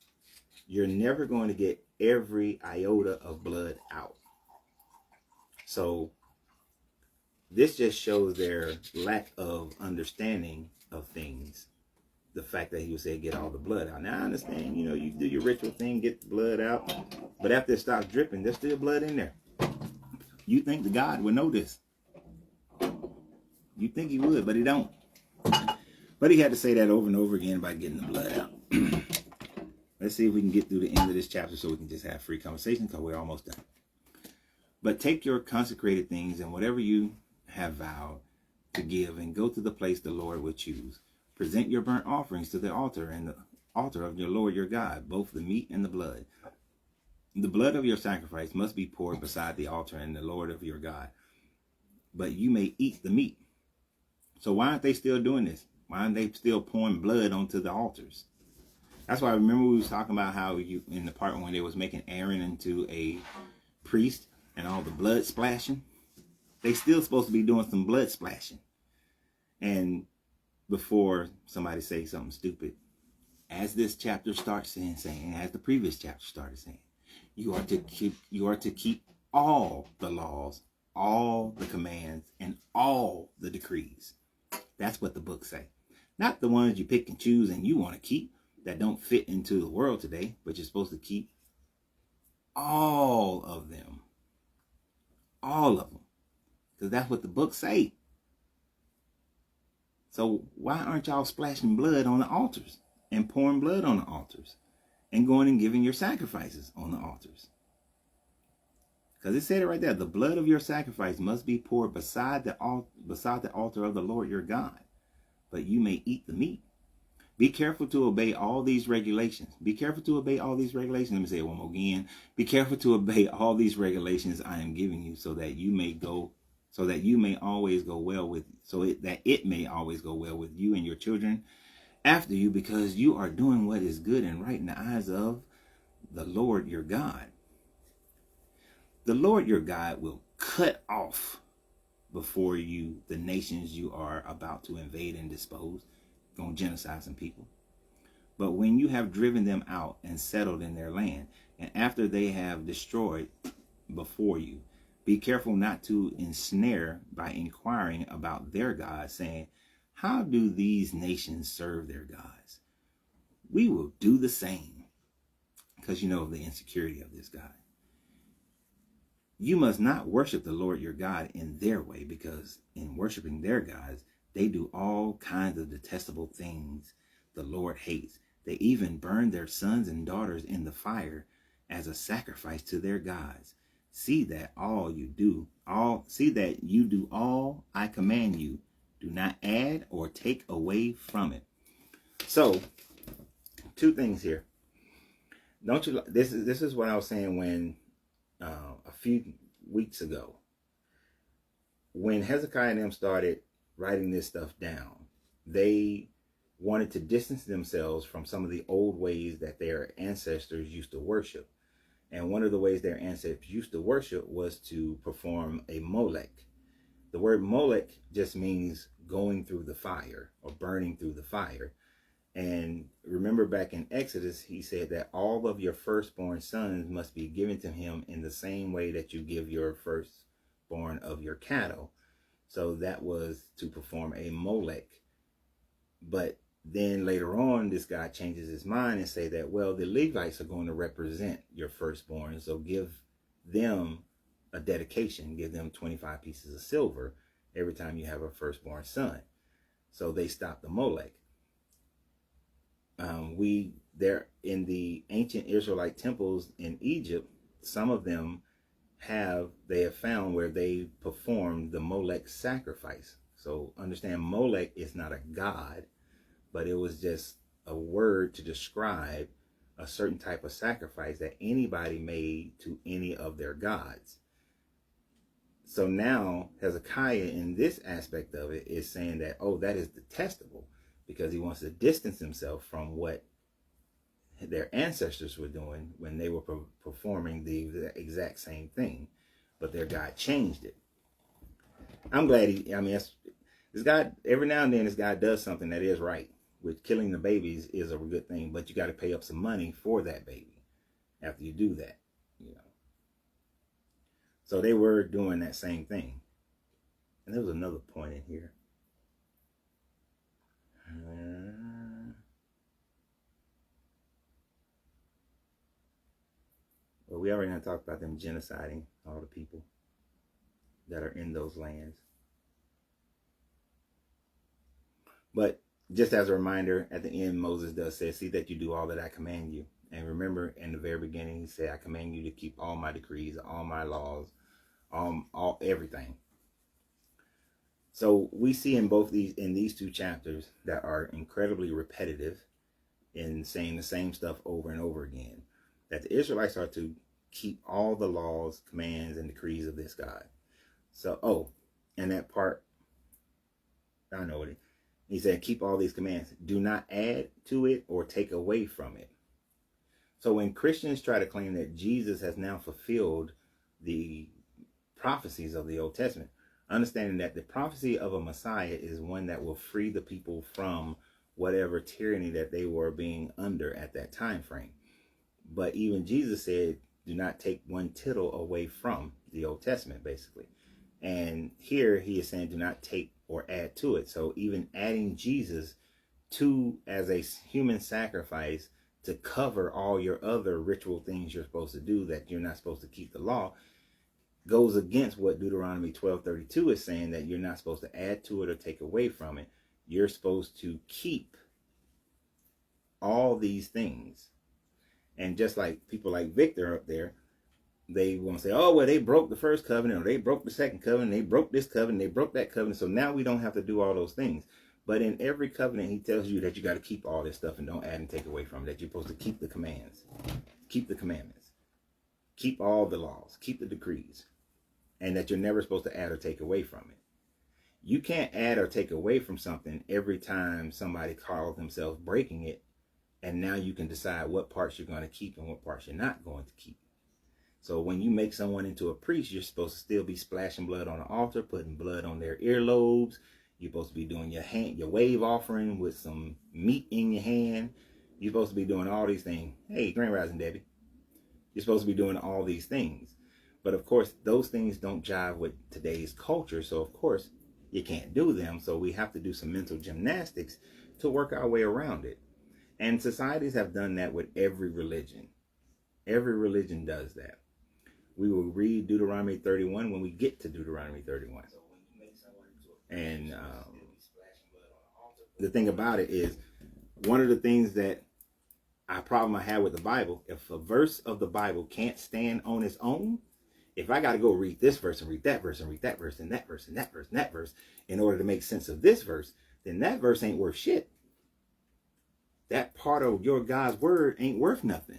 You're never going to get every iota of blood out. So this just shows their lack of understanding of things. The fact that he would say, get all the blood out. Now, I understand, you do your ritual thing, get the blood out. But after it stops dripping, there's still blood in there. You think the God would know this. You think he would, but he don't. But he had to say that over and over again about getting the blood out. Let's see if we can get through the end of this chapter so we can just have free conversation because we're almost done. But take your consecrated things and whatever you have vowed to give and go to the place the Lord will choose. Present your burnt offerings to the altar and the altar of your Lord your God, both the meat and the blood. The blood of your sacrifice must be poured beside the altar and the Lord of your God, but you may eat the meat. So why aren't they still doing this? Why aren't they still pouring blood onto the altars? That's why I remember we was talking about how you in the part when they was making Aaron into a priest and all the blood splashing. They still supposed to be doing some blood splashing. And before somebody say something stupid, as this chapter starts saying, as the previous chapter started saying, you are to keep all the laws, all the commands, and all the decrees. That's what the books say. Not the ones you pick and choose and you want to keep that don't fit into the world today, but you're supposed to keep all of them. All of them. Because that's what the books say. So why aren't y'all splashing blood on the altars and pouring blood on the altars and going and giving your sacrifices on the altars? Because it said it right there. The blood of your sacrifice must be poured beside the altar of the Lord your God, but you may eat the meat. Be careful to obey all these regulations. Be careful to obey all these regulations. Let me say it one more again. Be careful to obey all these regulations I am giving you so that you may always go well with you and your children after you, because you are doing what is good and right in the eyes of the Lord your God. The Lord your God will cut off before you the nations you are about to invade and dispose. Going to genocide some people. But when you have driven them out and settled in their land, and after they have destroyed before you, be careful not to ensnare by inquiring about their gods, saying, how do these nations serve their gods? We will do the same. Because you know the insecurity of this God. You must not worship the Lord your God in their way, because in worshiping their gods, they do all kinds of detestable things the Lord hates. They even burn their sons and daughters in the fire as a sacrifice to their gods. See that you do all I command you. Do not add or take away from it. So, two things here. Don't you? This is what I was saying when a few weeks ago, when Hezekiah and them started writing this stuff down, they wanted to distance themselves from some of the old ways that their ancestors used to worship. And one of the ways their ancestors used to worship was to perform a molech. The word molech just means going through the fire or burning through the fire. And remember back in Exodus, he said that all of your firstborn sons must be given to him in the same way that you give your firstborn of your cattle. So that was to perform a molech. But then later on, this guy changes his mind and say that, well, the Levites are going to represent your firstborn. So give them a dedication. Give them 25 pieces of silver every time you have a firstborn son. So they stopped the molech. There in the ancient Israelite temples in Egypt, some of them they have found where they performed the molech sacrifice. So understand, molech is not a god, but it was just a word to describe a certain type of sacrifice that anybody made to any of their gods. So now Hezekiah, in this aspect of it, is saying that, oh, that is detestable, because he wants to distance himself from what their ancestors were doing when they were performing the exact same thing, but their God changed it. I'm glad this God, every now and then this guy does something that is right. With killing the babies is a good thing, but you got to pay up some money for that baby after you do that, So they were doing that same thing. And there was another point in here. Well, we already talked about them genociding all the people that are in those lands. But just as a reminder, at the end, Moses does say, see that you do all that I command you. And remember, in the very beginning, he said, I command you to keep all my decrees, all my laws, all everything. So we see in these two chapters that are incredibly repetitive in saying the same stuff over and over again, that the Israelites are to keep all the laws, commands, and decrees of this God. So, and that part, I know it. He said, keep all these commands. Do not add to it or take away from it. So when Christians try to claim that Jesus has now fulfilled the prophecies of the Old Testament, understanding that the prophecy of a Messiah is one that will free the people from whatever tyranny that they were being under at that time frame. But even Jesus said, do not take one tittle away from the Old Testament, basically. And here he is saying, do not take or add to it. So even adding Jesus to as a human sacrifice to cover all your other ritual things you're supposed to do, that you're not supposed to keep the law, goes against what Deuteronomy 12:32 is saying, that you're not supposed to add to it or take away from it. You're supposed to keep all these things. And just like people like Victor up there, they want to say, oh, well, they broke the first covenant, or they broke the second covenant, they broke this covenant, they broke that covenant, so now we don't have to do all those things. But in every covenant, he tells you that you got to keep all this stuff and don't add and take away from it, that you're supposed to keep the commands, keep the commandments, keep all the laws, keep the decrees, and that you're never supposed to add or take away from it. You can't add or take away from something every time somebody calls themselves breaking it, and now you can decide what parts you're going to keep and what parts you're not going to keep. So when you make someone into a priest, you're supposed to still be splashing blood on the altar, putting blood on their earlobes. You're supposed to be doing your wave offering with some meat in your hand. You're supposed to be doing all these things. Hey, Grand Rising Debbie. You're supposed to be doing all these things. But of course, those things don't jive with today's culture. So of course, you can't do them. So we have to do some mental gymnastics to work our way around it. And societies have done that with every religion. Every religion does that. We will read Deuteronomy 31 when we get to Deuteronomy 31. And the thing about it is, one of the things that I have with the Bible, if a verse of the Bible can't stand on its own, if I got to go read this verse and read that verse and read that verse and that verse and that verse and that verse in order to make sense of this verse, then that verse ain't worth shit. That part of your God's word ain't worth nothing.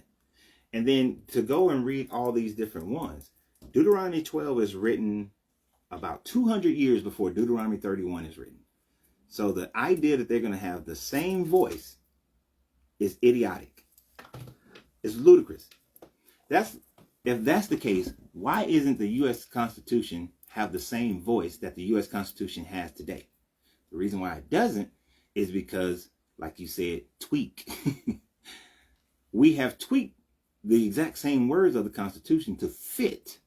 And then to go and read all these different ones, Deuteronomy 12 is written about 200 years before Deuteronomy 31 is written. So the idea that they're going to have the same voice is idiotic. It's ludicrous. If that's the case, why isn't the U.S. Constitution have the same voice that the U.S. Constitution has today? The reason why it doesn't is because, like you said, tweak. We have tweaked the exact same words of the Constitution to fit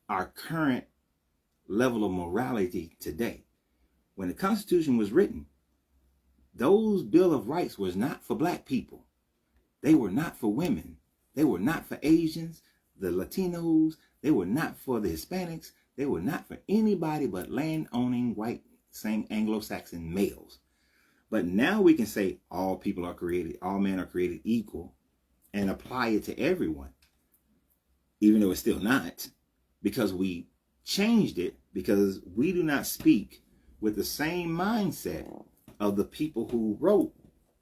our current level of morality today. When the Constitution was written, those Bill of Rights was not for black people. They were not for women. They were not for Asians, the Latinos. They were not for the Hispanics. They were not for anybody but land-owning, white, same Anglo-Saxon males. But now we can say all people are created, all men are created equal, and apply it to everyone, even though it's still not, because we changed it, because we do not speak with the same mindset of the people who wrote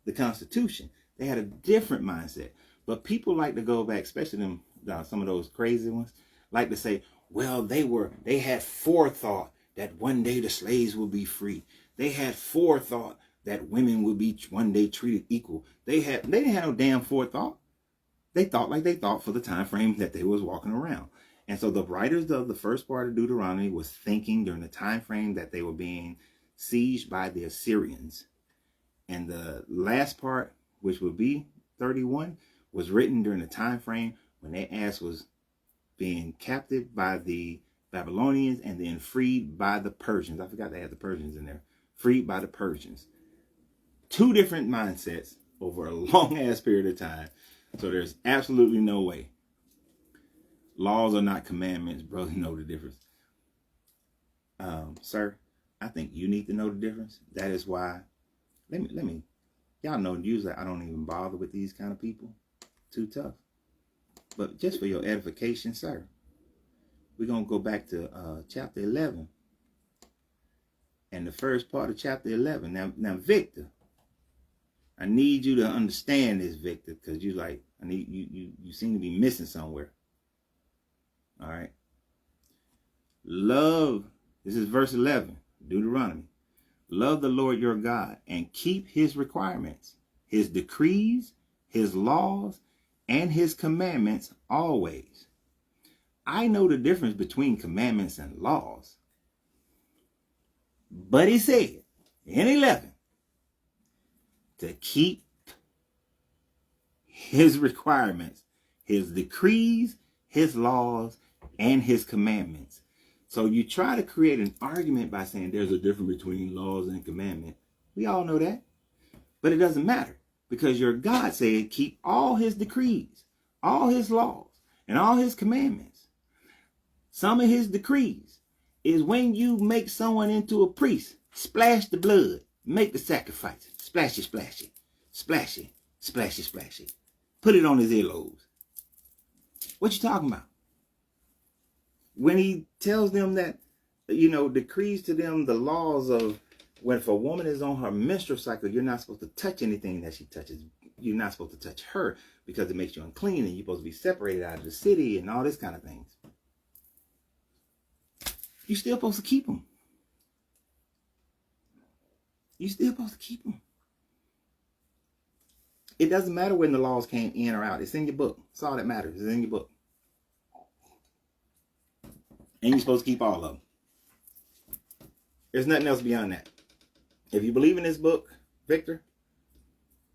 the Constitution. They had a different mindset. But people like to go back, especially them, some of those crazy ones, like to say, well, they had forethought that one day the slaves will be free. They had forethought that women will be one day treated equal. They didn't have no damn forethought. They thought like they thought for the time frame that they was walking around. And so the writers of the first part of Deuteronomy was thinking during the time frame that they were being sieged by the Assyrians. And the last part, which would be 31, was written during the time frame when their ass was being captive by the Babylonians and then freed by the Persians. I forgot they had the Persians in there. Freed by the Persians. Two different mindsets over a long ass period of time. So there's absolutely no way. Laws are not commandments, bro. You know the difference. Sir, I think you need to know the difference. That is why, let me, y'all know, usually I don't even bother with these kind of people too tough. But just for your edification, sir, we're going to go back to chapter 11. And the first part of chapter 11. Now, Victor, I need you to understand this, Victor, because you seem to be missing somewhere. All right. Love, this is verse 11, Deuteronomy. Love the Lord your God and keep his requirements, his decrees, his laws, and his commandments always. I know the difference between commandments and laws. But he said in 11 to keep his requirements, his decrees, his laws, and his commandments. So you try to create an argument by saying there's a difference between laws and commandments. We all know that. But it doesn't matter because your God said keep all his decrees, all his laws, and all his commandments. Some of his decrees is when you make someone into a priest, splash the blood, make the sacrifice, splash it, splash it, splash it, splash it, splash it. Put it on his earlobes. What you talking about? When he tells them that, decrees to them the laws of when if a woman is on her menstrual cycle, you're not supposed to touch anything that she touches. You're not supposed to touch her because it makes you unclean and you're supposed to be separated out of the city and all this kind of things. You're still supposed to keep them. You're still supposed to keep them. It doesn't matter when the laws came in or out. It's in your book. That's all that matters. It's in your book. And you're supposed to keep all of them. There's nothing else beyond that. If you believe in this book, Victor,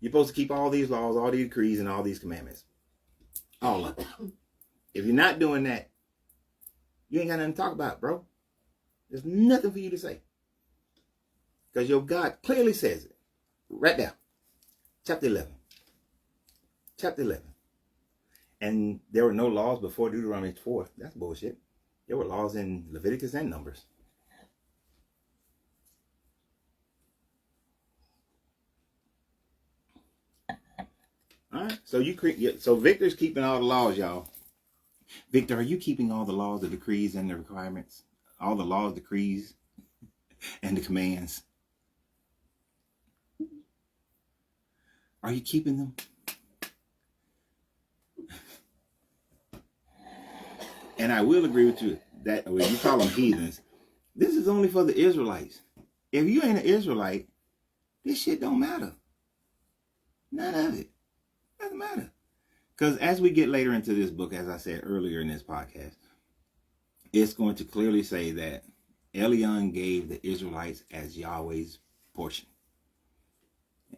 you're supposed to keep all these laws, all these decrees, and all these commandments. All of them. If you're not doing that, you ain't got nothing to talk about, bro. There's nothing for you to say. Because your God clearly says it. Right there. Chapter 11. Chapter 11. And there were no laws before Deuteronomy 4. That's bullshit. There were laws in Leviticus and Numbers. All right. So Victor's keeping all the laws, y'all. Victor, are you keeping all the laws, the decrees, and the requirements? All the laws, decrees, and the commands? Are you keeping them? And I will agree with you that when you call them heathens, this is only for the Israelites. If you ain't an Israelite, this shit don't matter. None of it. Doesn't matter. Because as we get later into this book, as I said earlier in this podcast, it's going to clearly say that Elion gave the Israelites as Yahweh's portion.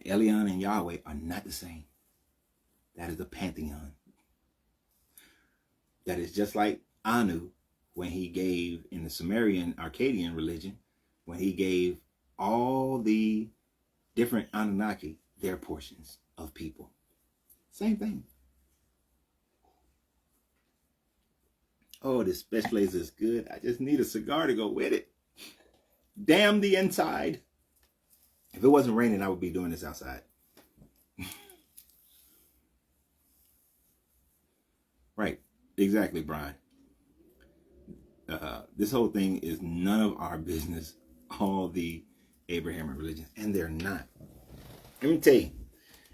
Elion and Yahweh are not the same. That is the pantheon. That is just like Anu when he gave in the Sumerian Akkadian religion, when he gave all the different Anunnaki their portions of people. Same thing. Oh, this special laser is good. I just need a cigar to go with it. Damn the inside. If it wasn't raining, I would be doing this outside. Right. Exactly, Brian. This whole thing is none of our business. All the Abrahamic religions. And they're not. Let me tell you.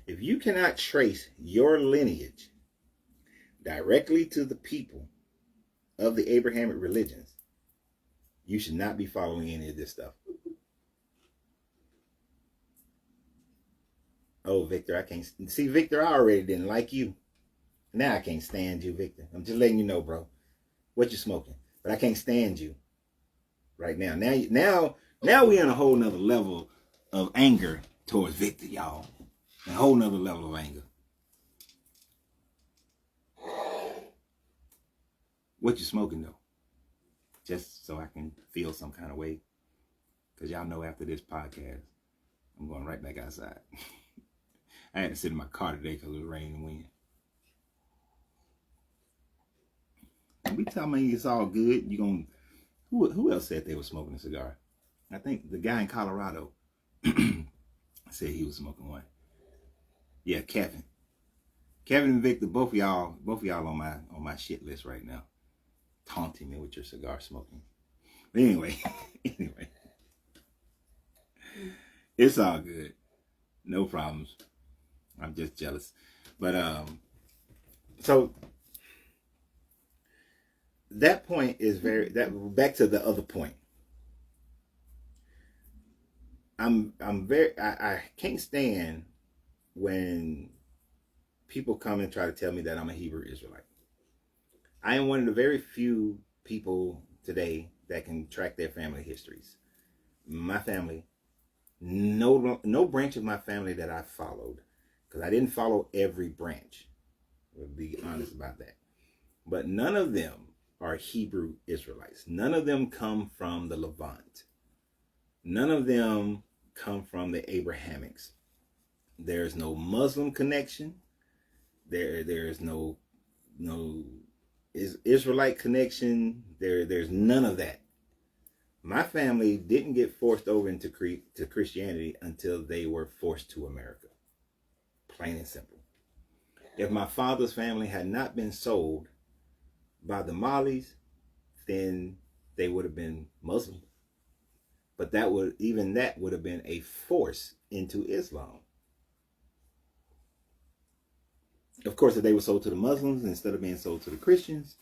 If you cannot trace your lineage directly to the people of the Abrahamic religions, you should not be following any of this stuff. Oh, Victor, I can't see. Victor, I already didn't like you. Now I can't stand you, Victor. I'm just letting you know, bro, what you smoking. But I can't stand you right now. Now we on a whole nother level of anger towards Victor, y'all. A whole nother level of anger. What you smoking though? Just so I can feel some kind of way. Because y'all know after this podcast, I'm going right back outside. I had to sit in my car today because it was raining and wind. And we tell me it's all good. Who else said they were smoking a cigar? I think the guy in Colorado said he was smoking one. Yeah, Kevin Kevin and Victor, both of y'all on my shit list right now, taunting me with your cigar smoking. But anyway, it's all good, no problems. I'm just jealous, but so that point is back to the other point. I can't stand when people come and try to tell me that I'm a Hebrew Israelite. I am one of the very few people today that can track their family histories. My family, no branch of my family that I followed, because I didn't follow every branch. We'll be honest about that. But none of them are Hebrew Israelites. None of them come from the Levant. None of them come from the Abrahamics. There's no Muslim connection. There's no Israelite connection. There's none of that. My family didn't get forced over into Christianity until they were forced to America. Plain and simple. If my father's family had not been sold by the Malis, then they would have been Muslim. But that would have been a force into Islam. Of course, if they were sold to the Muslims instead of being sold to the Christians,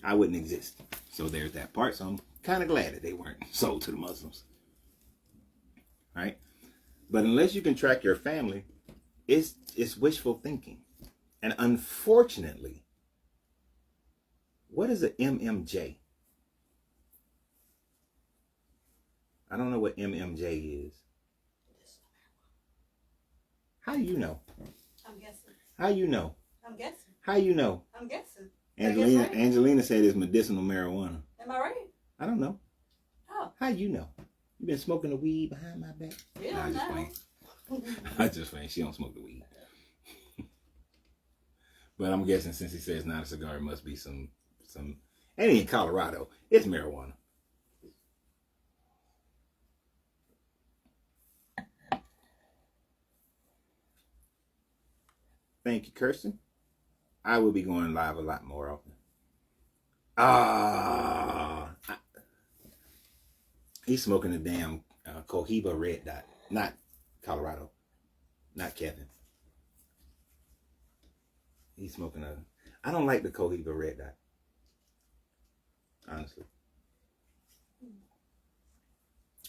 I wouldn't exist. So there's that part. So I'm kind of glad that they weren't sold to the Muslims. Right? But unless you can track your family, it's wishful thinking. And unfortunately, what is an MMJ? I don't know what MMJ is. How do you know? I'm guessing. How you know? I'm guessing. How you know? I'm guessing. Angelina said it's medicinal marijuana. Am I right? I don't know. Oh. How you know? You been smoking the weed behind my back? You Nah, don't just know. playing. I'm just playing. She don't smoke the weed. But I'm guessing since he says it's not a cigar, it must be some. And in Colorado, it's marijuana. Thank you, Kirsten. I will be going live a lot more often. He's smoking a damn Cohiba Red Dot. Not Colorado. Not Kevin. He's smoking I don't like the Cohiba Red Dot. Honestly.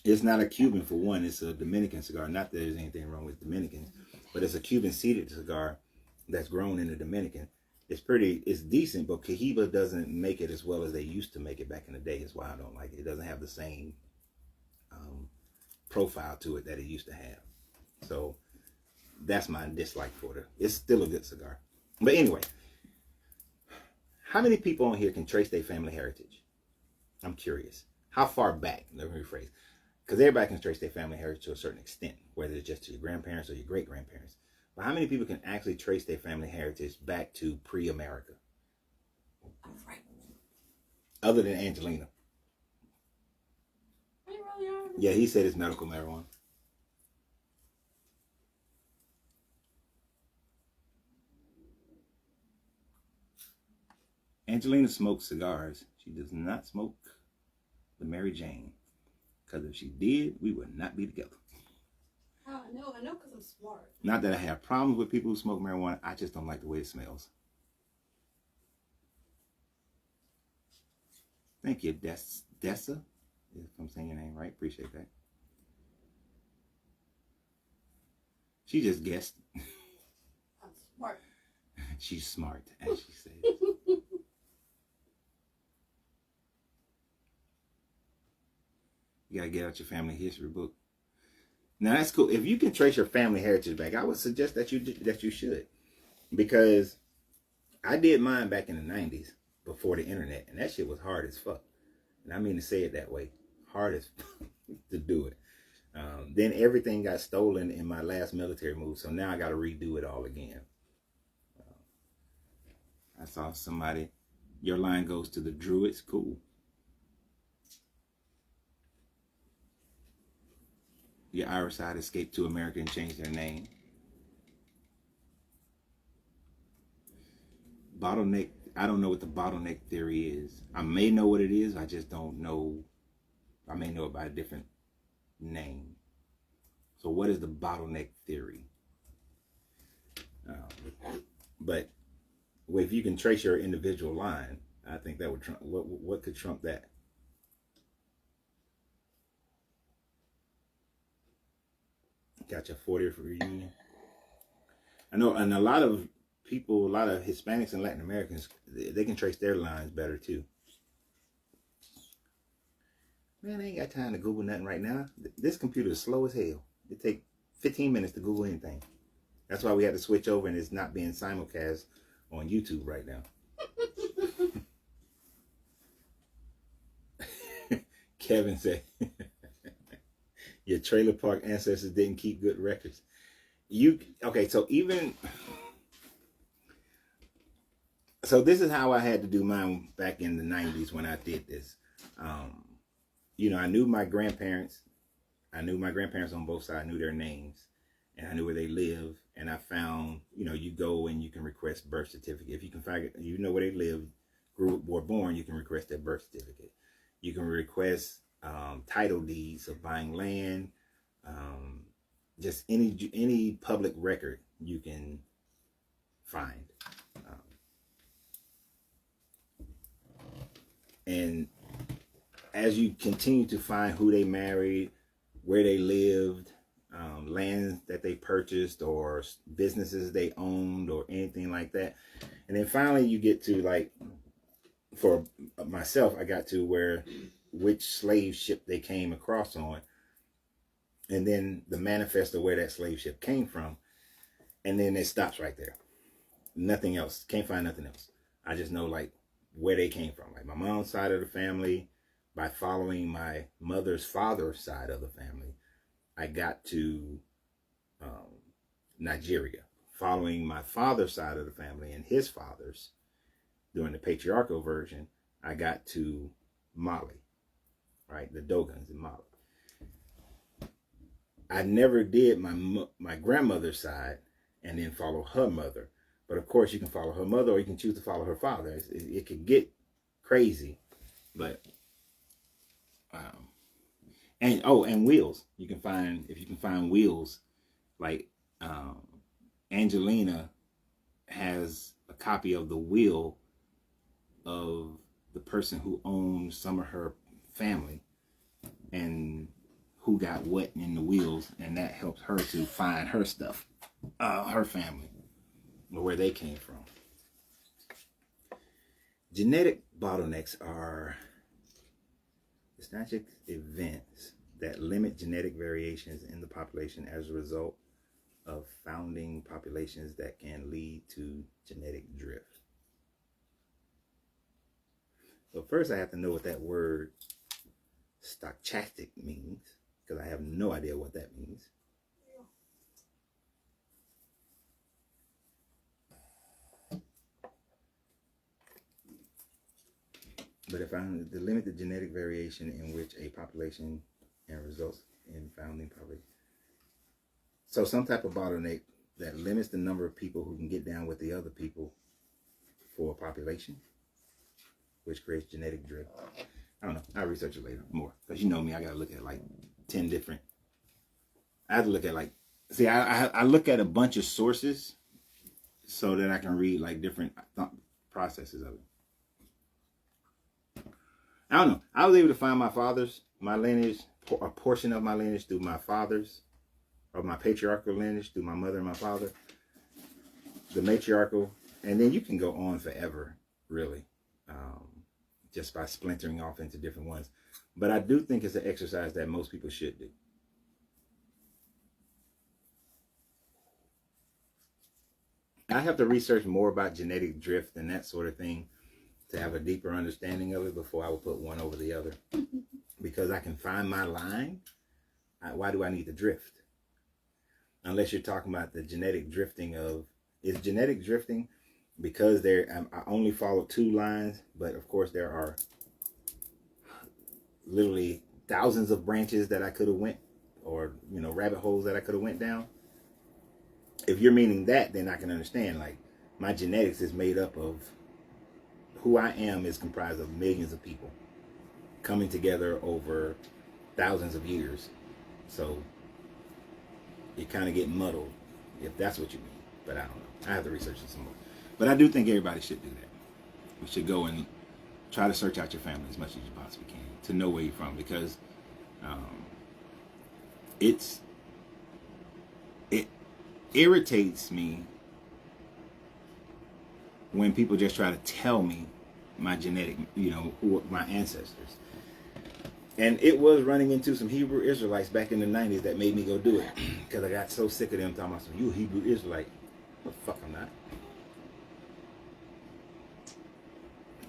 It's not a Cuban for one. It's a Dominican cigar. Not that there's anything wrong with Dominicans. But it's a Cuban seeded cigar that's grown in the Dominican. It's decent, but Cohiba doesn't make it as well as they used to make it back in the day. Is why I don't like it. It doesn't have the same profile to it that it used to have. So that's my dislike for it. It's still a good cigar. But anyway, how many people on here can trace their family heritage? I'm curious. How far back? Let me rephrase. Because everybody can trace their family heritage to a certain extent, whether it's just to your grandparents or your great-grandparents. But how many people can actually trace their family heritage back to pre-America? Other than Angelina. Yeah, he said it's medical marijuana. Angelina smokes cigars. She does not smoke the Mary Jane. Because if she did, we would not be together. Oh, I know because I'm smart. Not that I have problems with people who smoke marijuana. I just don't like the way it smells. Thank you, Dessa. If I'm saying your name right, appreciate that. She just guessed. I'm smart. She's smart, as she says. You gotta get out your family history book. Now that's cool. If you can trace your family heritage back, I would suggest that you should, because I did mine back in the 90s before the internet, and that shit was hard as fuck. And I mean to say it that way, hard as fuck to do it. Then everything got stolen in my last military move, so now I got to redo it all again. I saw somebody. Your line goes to the Druids. Cool. Your Irish side escaped to America and changed their name. bottleneck. I don't know what the bottleneck theory is. I may know what it is. I just don't know. I may know it by a different name. So what is the bottleneck theory? But if you can trace your individual line, I think that would trump. What could trump that? Got your 40th reunion. I know, and a lot of people, a lot of Hispanics and Latin Americans, they can trace their lines better too. Man, I ain't got time to Google nothing right now. This computer is slow as hell. It takes 15 minutes to Google anything. That's why we had to switch over, and it's not being simulcast on YouTube right now. Kevin said, your trailer park ancestors didn't keep good records. Okay, so this is how I had to do mine back in the 90s when I did this. I knew my grandparents. I knew my grandparents on both sides. I knew their names, and I knew where they live. And I found, you go and you can request birth certificate. If you can find, where they live, were born, you can request their birth certificate. You can request title deeds of buying land, just any public record you can find. And as you continue to find who they married, where they lived, lands that they purchased, or businesses they owned, or anything like that. And then finally you get to, like, for myself, I got to which slave ship they came across on, and then the manifest of where that slave ship came from. And then it stops right there. Nothing else. Can't find nothing else. I just know, like, where they came from. Like my mom's side of the family, by following my mother's father's side of the family, I got to Nigeria. Following my father's side of the family and his father's, during the patriarchal version, I got to Mali, right? The Dogons in Mali. I never did my grandmother's side and then follow her mother. But of course, you can follow her mother, or you can choose to follow her father. It could get crazy, but and wills. If you can find wills, like Angelina has a copy of the will of the person who owns some of her family and who got what in the wills, and that helps her to find her stuff, her family, or where they came from. Genetic bottlenecks are statistic events that limit genetic variations in the population as a result of founding populations that can lead to genetic drift. So first I have to know what that word stochastic means, because I have no idea what that means. But if I'm to limit the genetic variation in which a population and results in founding population. So some type of bottleneck that limits the number of people who can get down with the other people for a population, which creates genetic drift. I don't know. I'll research it later more. Because you know me, I got to look at like 10 different. I have to look at I look at a bunch of sources so that I can read like different processes of it. I don't know. I was able to find my lineage, a portion of my lineage through my father's, or my patriarchal lineage through my mother and my father, the matriarchal, and then you can go on forever, really, just by splintering off into different ones. But I do think it's an exercise that most people should do. I have to research more about genetic drift and that sort of thing to have a deeper understanding of it before I will put one over the other. Because I can find my line. Why do I need to drift? Unless you're talking about the genetic drifting of, is genetic drifting because I only follow 2 lines, but of course there are literally thousands of branches that I could have went, or rabbit holes that I could have went down. If you're meaning that, then I can understand, like, my genetics is made up of who I am is comprised of millions of people coming together over thousands of years. So you kind of get muddled if that's what you mean. But I don't know. I have to research it some more. But I do think everybody should do that. We should go and try to search out your family as much as you possibly can to know where you're from, because it irritates me when people just try to tell me my genetic, who my ancestors. And it was running into some Hebrew Israelites back in the 90s that made me go do it, because I got so sick of them talking about, you a Hebrew Israelite. What the fuck, I'm not.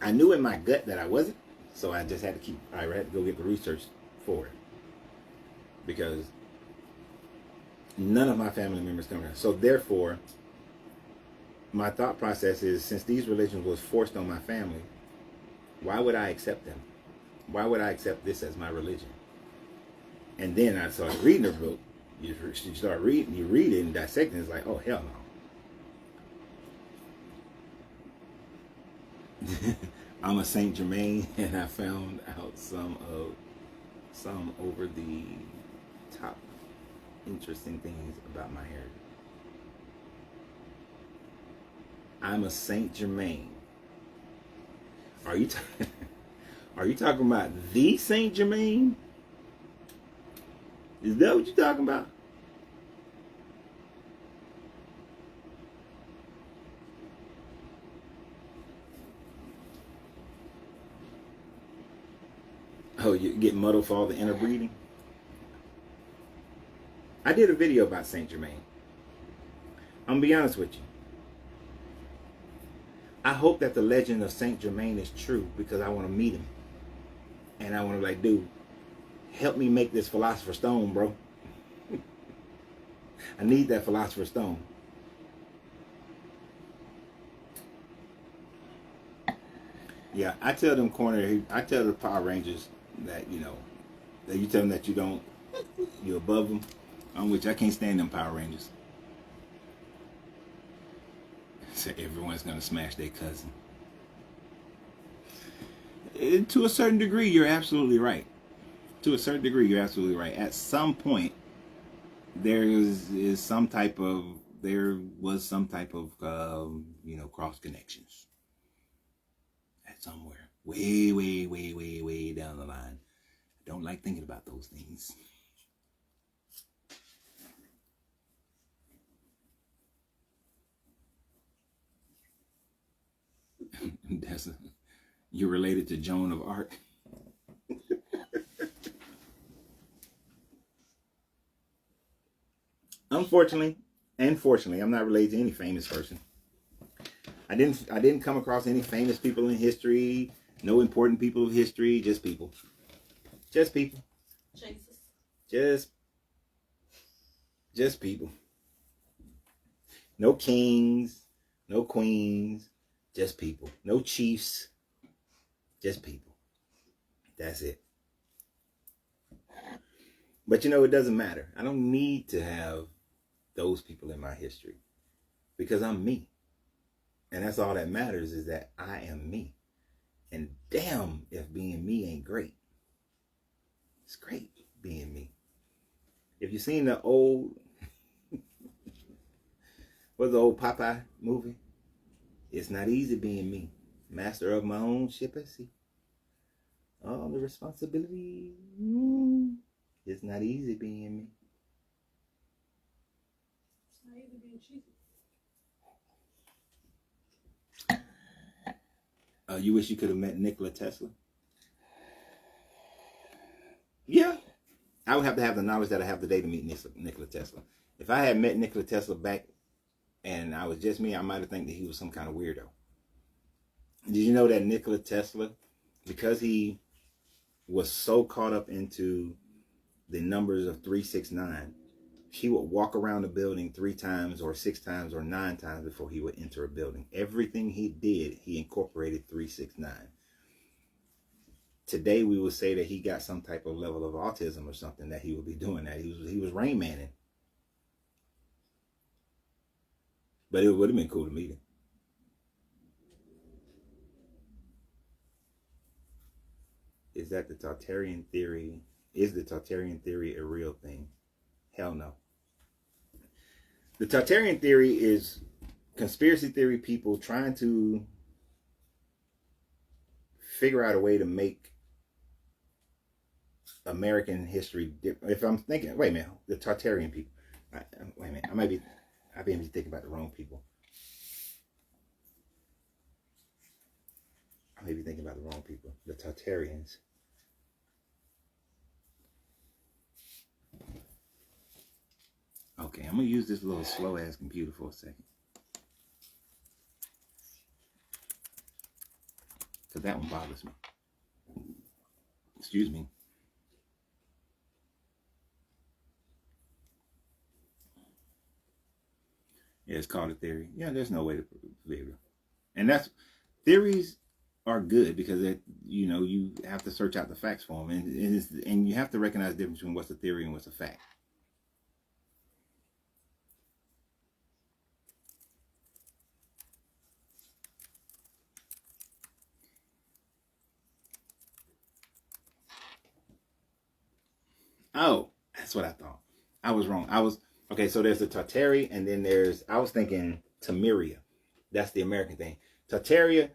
I knew in my gut that I wasn't, so I just had to I had to go get the research for it, because none of my family members come here. So therefore, my thought process is, since these religions was forced on my family, why would I accept them? Why would I accept this as my religion? And then I started reading the book. You start reading, you read it and dissect it, and it's like, oh, hell no. I'm a Saint Germain, and I found out some over the top interesting things about my heritage. I'm a Saint Germain. Are you talking about the Saint Germain? Is that what you're talking about? Oh, you get muddled for all the interbreeding? I did a video about Saint Germain. I'm gonna be honest with you. I hope that the legend of Saint Germain is true, because I want to meet him. And I want to, like, dude, help me make this Philosopher's Stone, bro. I need that Philosopher's Stone. Yeah, I tell them I tell the Power Rangers that, that you tell them that you're above them, on which I can't stand them Power Rangers. So everyone's going to smash their cousin. To a certain degree, you're absolutely right. To a certain degree, you're absolutely right. At some point, there was some type of cross connections. At somewhere. Way, way, way, way, way down the line. I don't like thinking about those things. You're related to Joan of Arc. Unfortunately, and fortunately, I'm not related to any famous person. I didn't come across any famous people in history, no important people of history, just people. Just people. Jesus. Just people. No kings, no queens, just people. No chiefs, just people. That's it. But it doesn't matter. I don't need to have those people in my history, because I'm me. And that's all that matters, is that I am me. And damn if being me ain't great. It's great being me. If you've seen the old Popeye movie? It's not easy being me. Master of my own ship at sea. All the responsibility. It's not easy being me. It's not easy being cheesy. You wish you could have met Nikola Tesla? Yeah. I would have to have the knowledge that I have today to meet Nikola Tesla. If I had met Nikola Tesla back and I was just me, I might have thought that he was some kind of weirdo. Did you know that Nikola Tesla, because he was so caught up into the numbers of 369, he would walk around the building 3 times or 6 times or 9 times before he would enter a building. Everything he did, he incorporated 369. Today, we would say that he got some type of level of autism or something, that he would be doing that. He was Rain Manning. But it would have been cool to meet him. is that the totalitarian theory, is the totalitarian theory a real thing? Hell no. The totalitarian theory is conspiracy theory people trying to figure out a way to make American history different. If I'm thinking, wait a minute, the totalitarian people. Wait a minute, I may be thinking about the wrong people. I may be thinking about the wrong people. The totalitarians. Okay, I'm gonna use this little slow ass computer for a second. Because that one bothers me. Excuse me. Yeah, it's called a theory. Yeah, there's no way to prove it. And that's, theories are good because it, you know, you have to search out the facts for them, and you have to recognize the difference between what's a theory and what's a fact. Oh, that's what I thought. I was wrong. Okay, so there's the Tartaria, and then I was thinking Tamiria. That's the American thing. Tartaria.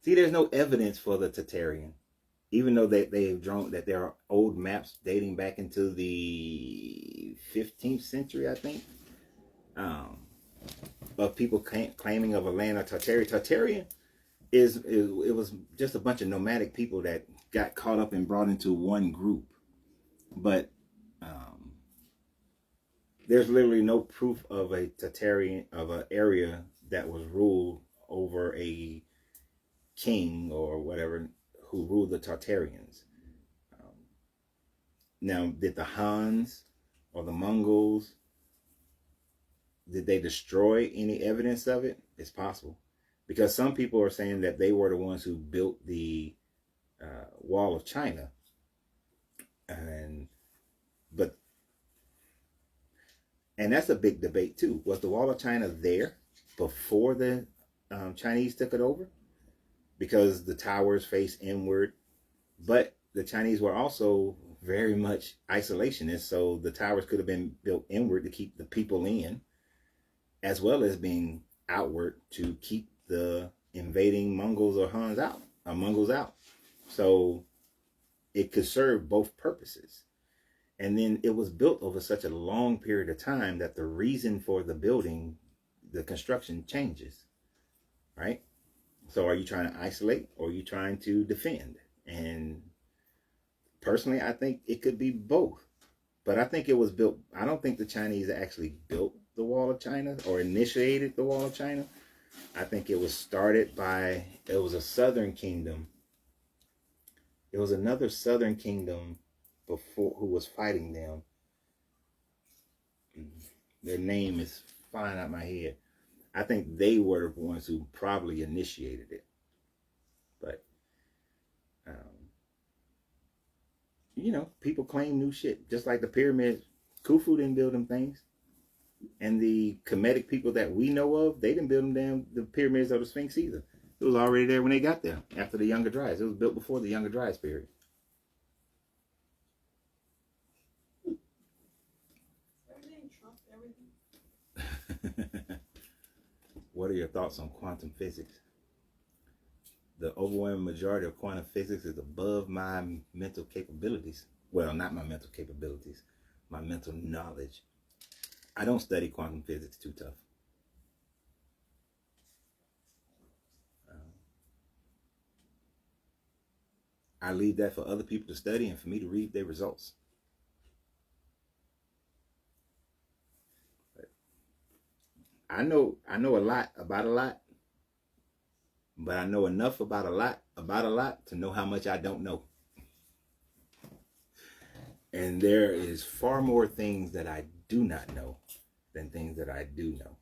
See, there's no evidence for the Tartarian, even though they've drawn that there are old maps dating back into the 15th century, I think, of people claiming of a land of Tartaria. Tartarian it was just a bunch of nomadic people that got caught up and brought into one group, but there's literally no proof of a Tartarian, of an area that was ruled over a king or whatever who ruled the Tartarians. Now, did the Huns or the Mongols, did they destroy any evidence of it? It's possible, because some people are saying that they were the ones who built the Wall of China, and that's a big debate too. Was the Wall of China there before the Chinese took it over? Because the towers face inward, but the Chinese were also very much isolationist, so the towers could have been built inward to keep the people in, as well as being outward to keep the invading Mongols or Huns out, or Mongols out. So it could serve both purposes. And then it was built over such a long period of time that the reason for the building, the construction changes, right? So are you trying to isolate, or are you trying to defend? And personally, I think it could be both. But I think it was built, I don't think the Chinese actually built the Wall of China or initiated the Wall of China. I think it was started by, it was a southern kingdom. It was another southern kingdom before who was fighting them. Their name is flying out my head. I think they were the ones who probably initiated it. But, you know, people claim new shit. Just like the pyramids, Khufu didn't build them things. And the Kemetic people that we know of, they didn't build them down the pyramids or the Sphinx either. It was already there when they got there, after the Younger Dryas. It was built before the Younger Dryas period. What are your thoughts on quantum physics? The overwhelming majority of quantum physics is above my mental capabilities. Well, not my mental capabilities, my mental knowledge. I don't study quantum physics too tough. I leave that for other people to study and for me to read their results. But I know a lot about a lot, but I know enough about a lot to know how much I don't know. And there is far more things that I do not know than things that I do know.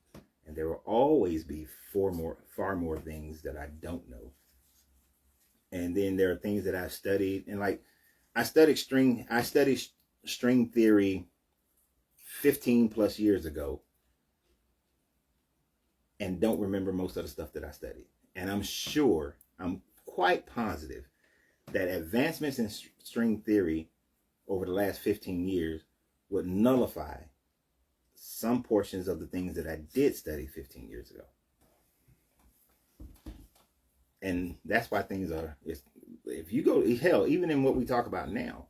And there will always be far more things that I don't know. And then there are things that I've studied, and like I studied string theory 15 plus years ago and don't remember most of the stuff that I studied. And I'm sure I'm quite positive that advancements in string theory over the last 15 years would nullify some portions of the things that I did study 15 years ago. And that's why things are, if you go, hell, even in what we talk about now,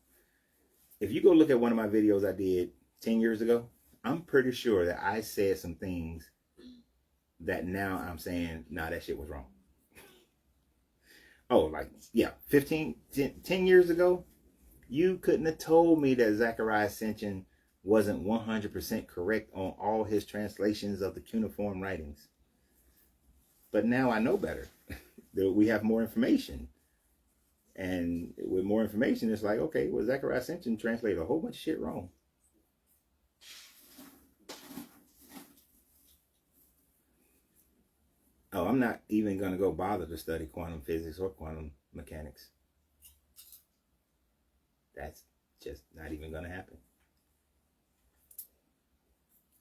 if you go look at one of my videos I did 10 years ago, I'm pretty sure that I said some things that now I'm saying, nah, that shit was wrong. Oh, like, yeah, 10 years ago, you couldn't have told me that Zechariah Sitchin wasn't 100% correct on all his translations of the cuneiform writings. But now I know better. We have more information. And with more information, it's like, okay, well, Zechariah Sitchin translated a whole bunch of shit wrong. Oh, I'm not even going to go bother to study quantum physics or quantum mechanics. That's just not even going to happen.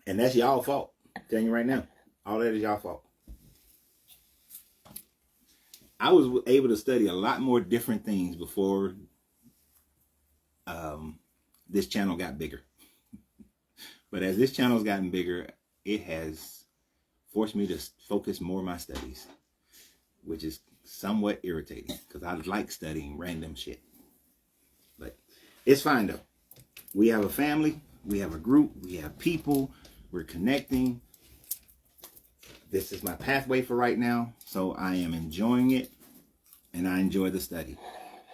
And that's y'all fault. I'm telling you right now. All that is y'all fault. I was able to study a lot more different things before this channel got bigger. But as this channel's gotten bigger, it has forced me to focus more on my studies, which is somewhat irritating because I like studying random shit. But it's fine though. We have a family, we have a group, we have people, we're connecting. This is my pathway for right now, so I am enjoying it, and I enjoy the study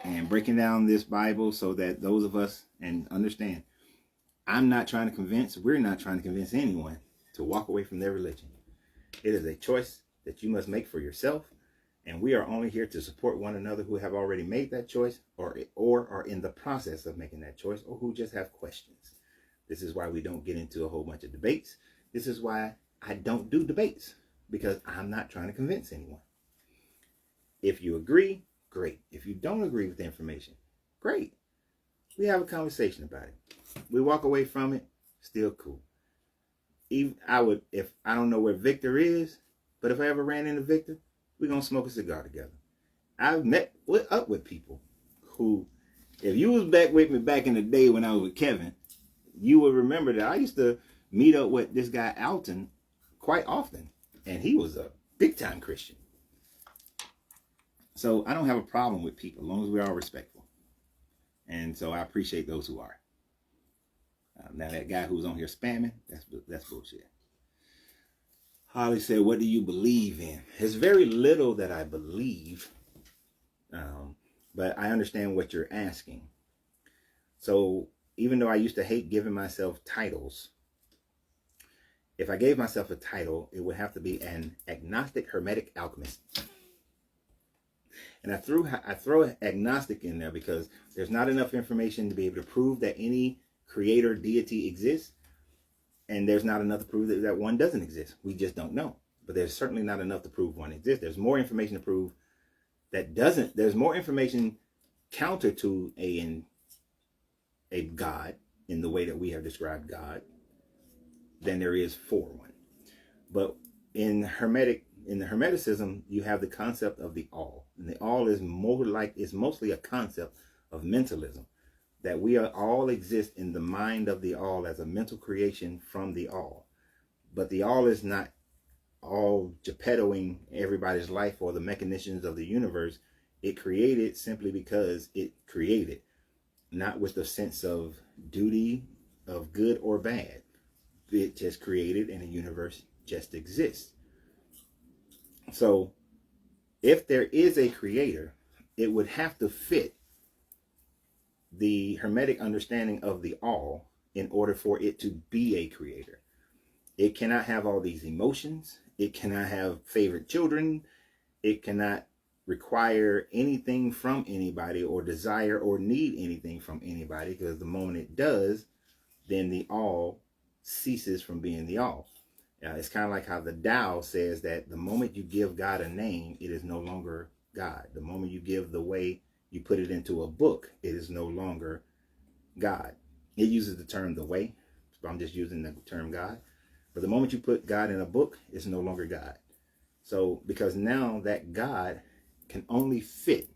and breaking down this Bible so that those of us, and understand, I'm not trying to convince, we're not trying to convince anyone to walk away from their religion. It is a choice that you must make for yourself, and we are only here to support one another who have already made that choice or are in the process of making that choice, or who just have questions. This is why we don't get into a whole bunch of debates. This is why I don't do debates, because I'm not trying to convince anyone. If you agree, great. If you don't agree with the information, great. We have a conversation about it. We walk away from it, still cool. Even if I don't know where Victor is, but if I ever ran into Victor, we're going to smoke a cigar together. I've met up with people who, if you was back with me back in the day when I was with Kevin, you would remember that I used to meet up with this guy Alton quite often, and he was a big time Christian. So I don't have a problem with people as long as we are respectful. And so I appreciate those who are. Now that guy who's on here spamming, that's bullshit. Holly said, what do you believe in? There's very little that I believe, but I understand what you're asking. So even though I used to hate giving myself titles, if I gave myself a title, it would have to be an agnostic hermetic alchemist. And I throw agnostic in there because there's not enough information to be able to prove that any creator deity exists. And there's not enough to prove that one doesn't exist. We just don't know. But there's certainly not enough to prove one exists. There's more information to prove that doesn't. There's more information counter to a God in the way that we have described God than there is for one. But in the Hermeticism, you have the concept of the all. And the all is mostly a concept of mentalism. That we all exist in the mind of the all as a mental creation from the all. But the all is not all Geppettoing everybody's life or the mechanisms of the universe. It created simply because it created, not with the sense of duty of good or bad. It just created and the universe just exists. So if there is a creator, it would have to fit the Hermetic understanding of the all in order for it to be a creator. It cannot have all these emotions. It cannot have favorite children. It cannot require anything from anybody or desire or need anything from anybody, because the moment it does, then the all ceases from being the all. It's kind of like how the Tao says that the moment you give God a name, it is no longer God. The moment you give the way, you put it into a book, it is no longer God. It uses the term the way, but I'm just using the term God. But the moment you put God in a book, it's no longer God. So because now that God can only fit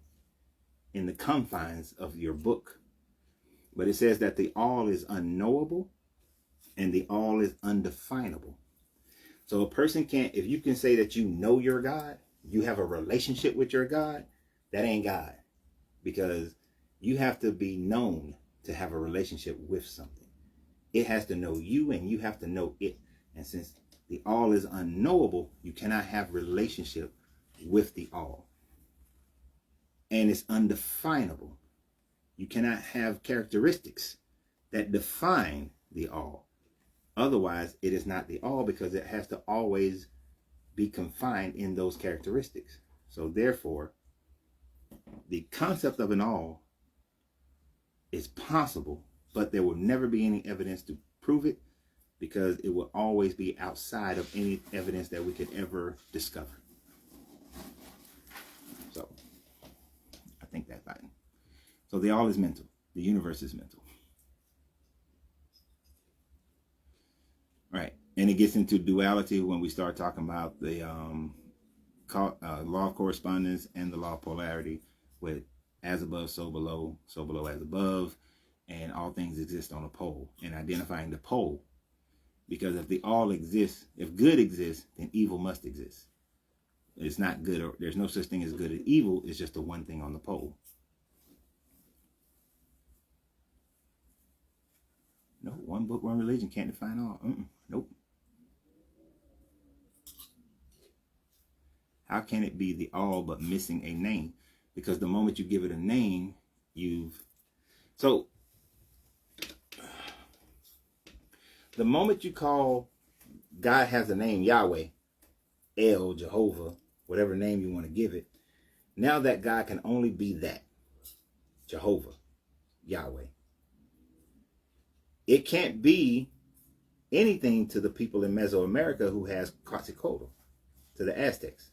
in the confines of your book. But it says that the all is unknowable and the all is undefinable. So a person can't, if you can say that you know your God, you have a relationship with your God, that ain't God. Because you have to be known to have a relationship with something. It has to know you and you have to know it. And since the all is unknowable, you cannot have relationship with the all. And it's undefinable. You cannot have characteristics that define the all. Otherwise, it is not the all, because it has to always be confined in those characteristics. So therefore, the concept of an all is possible, but there will never be any evidence to prove it, because it will always be outside of any evidence that we could ever discover. So I think that's fine. So the all is mental. The universe is mental. Right. And it gets into duality when we start talking about the law of correspondence and the law of polarity, with as above, so below as above, and all things exist on a pole, and identifying the pole. Because if the all exists, if good exists, then evil must exist. It's not good, or there's no such thing as good and evil. It's just the one thing on the pole. No, one book, one religion can't define all. Nope. How can it be the all but missing a name? Because the moment you give it a name, so the moment you call God has a name, Yahweh, El, Jehovah, whatever name you want to give it, now that God can only be that, Jehovah, Yahweh. It can't be anything to the people in Mesoamerica who has Quetzalcoatl, to the Aztecs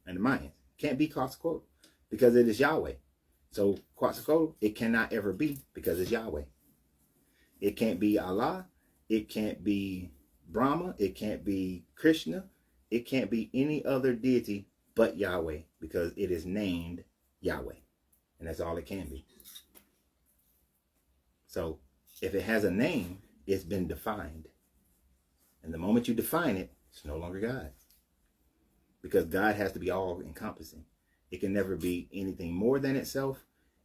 and the Mayans. Can't be Quetzalcoatl because it is Yahweh. So Quetzalcoatl, it cannot ever be because it's Yahweh. It can't be Allah. It can't be Brahma. It can't be Krishna. It can't be any other deity but Yahweh, because it is named Yahweh. And that's all it can be. So if it has a name, it's been defined. And the moment you define it, it's no longer God. Because God has to be all encompassing. It can never be anything more than itself,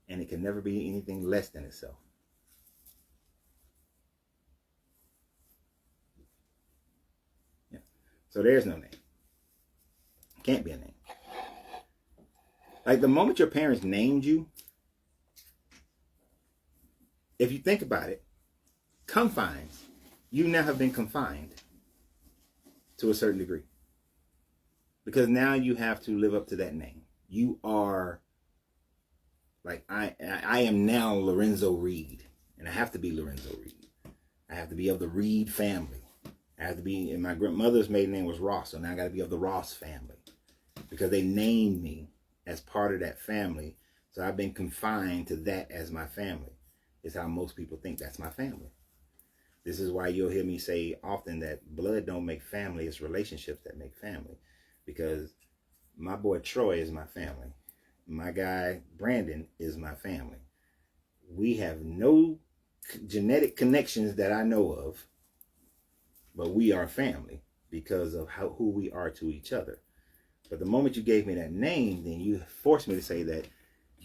and it can never be anything less than itself. Yeah. So there's no name. Can't be a name. Like the moment your parents named you, if you think about it, confines, you now have been confined to a certain degree. Because now you have to live up to that name. You are, like, I am now Lorenzo Reed. And I have to be Lorenzo Reed. I have to be of the Reed family. I have to be, and my grandmother's maiden name was Ross, so now I got to be of the Ross family. Because they named me as part of that family. So I've been confined to that as my family. It's how most people think that's my family. This is why you'll hear me say often that blood don't make family, it's relationships that make family. Because my boy Troy is my family. My guy Brandon is my family. We have no genetic connections that I know of, but we are family because of who we are to each other. But the moment you gave me that name, then you forced me to say that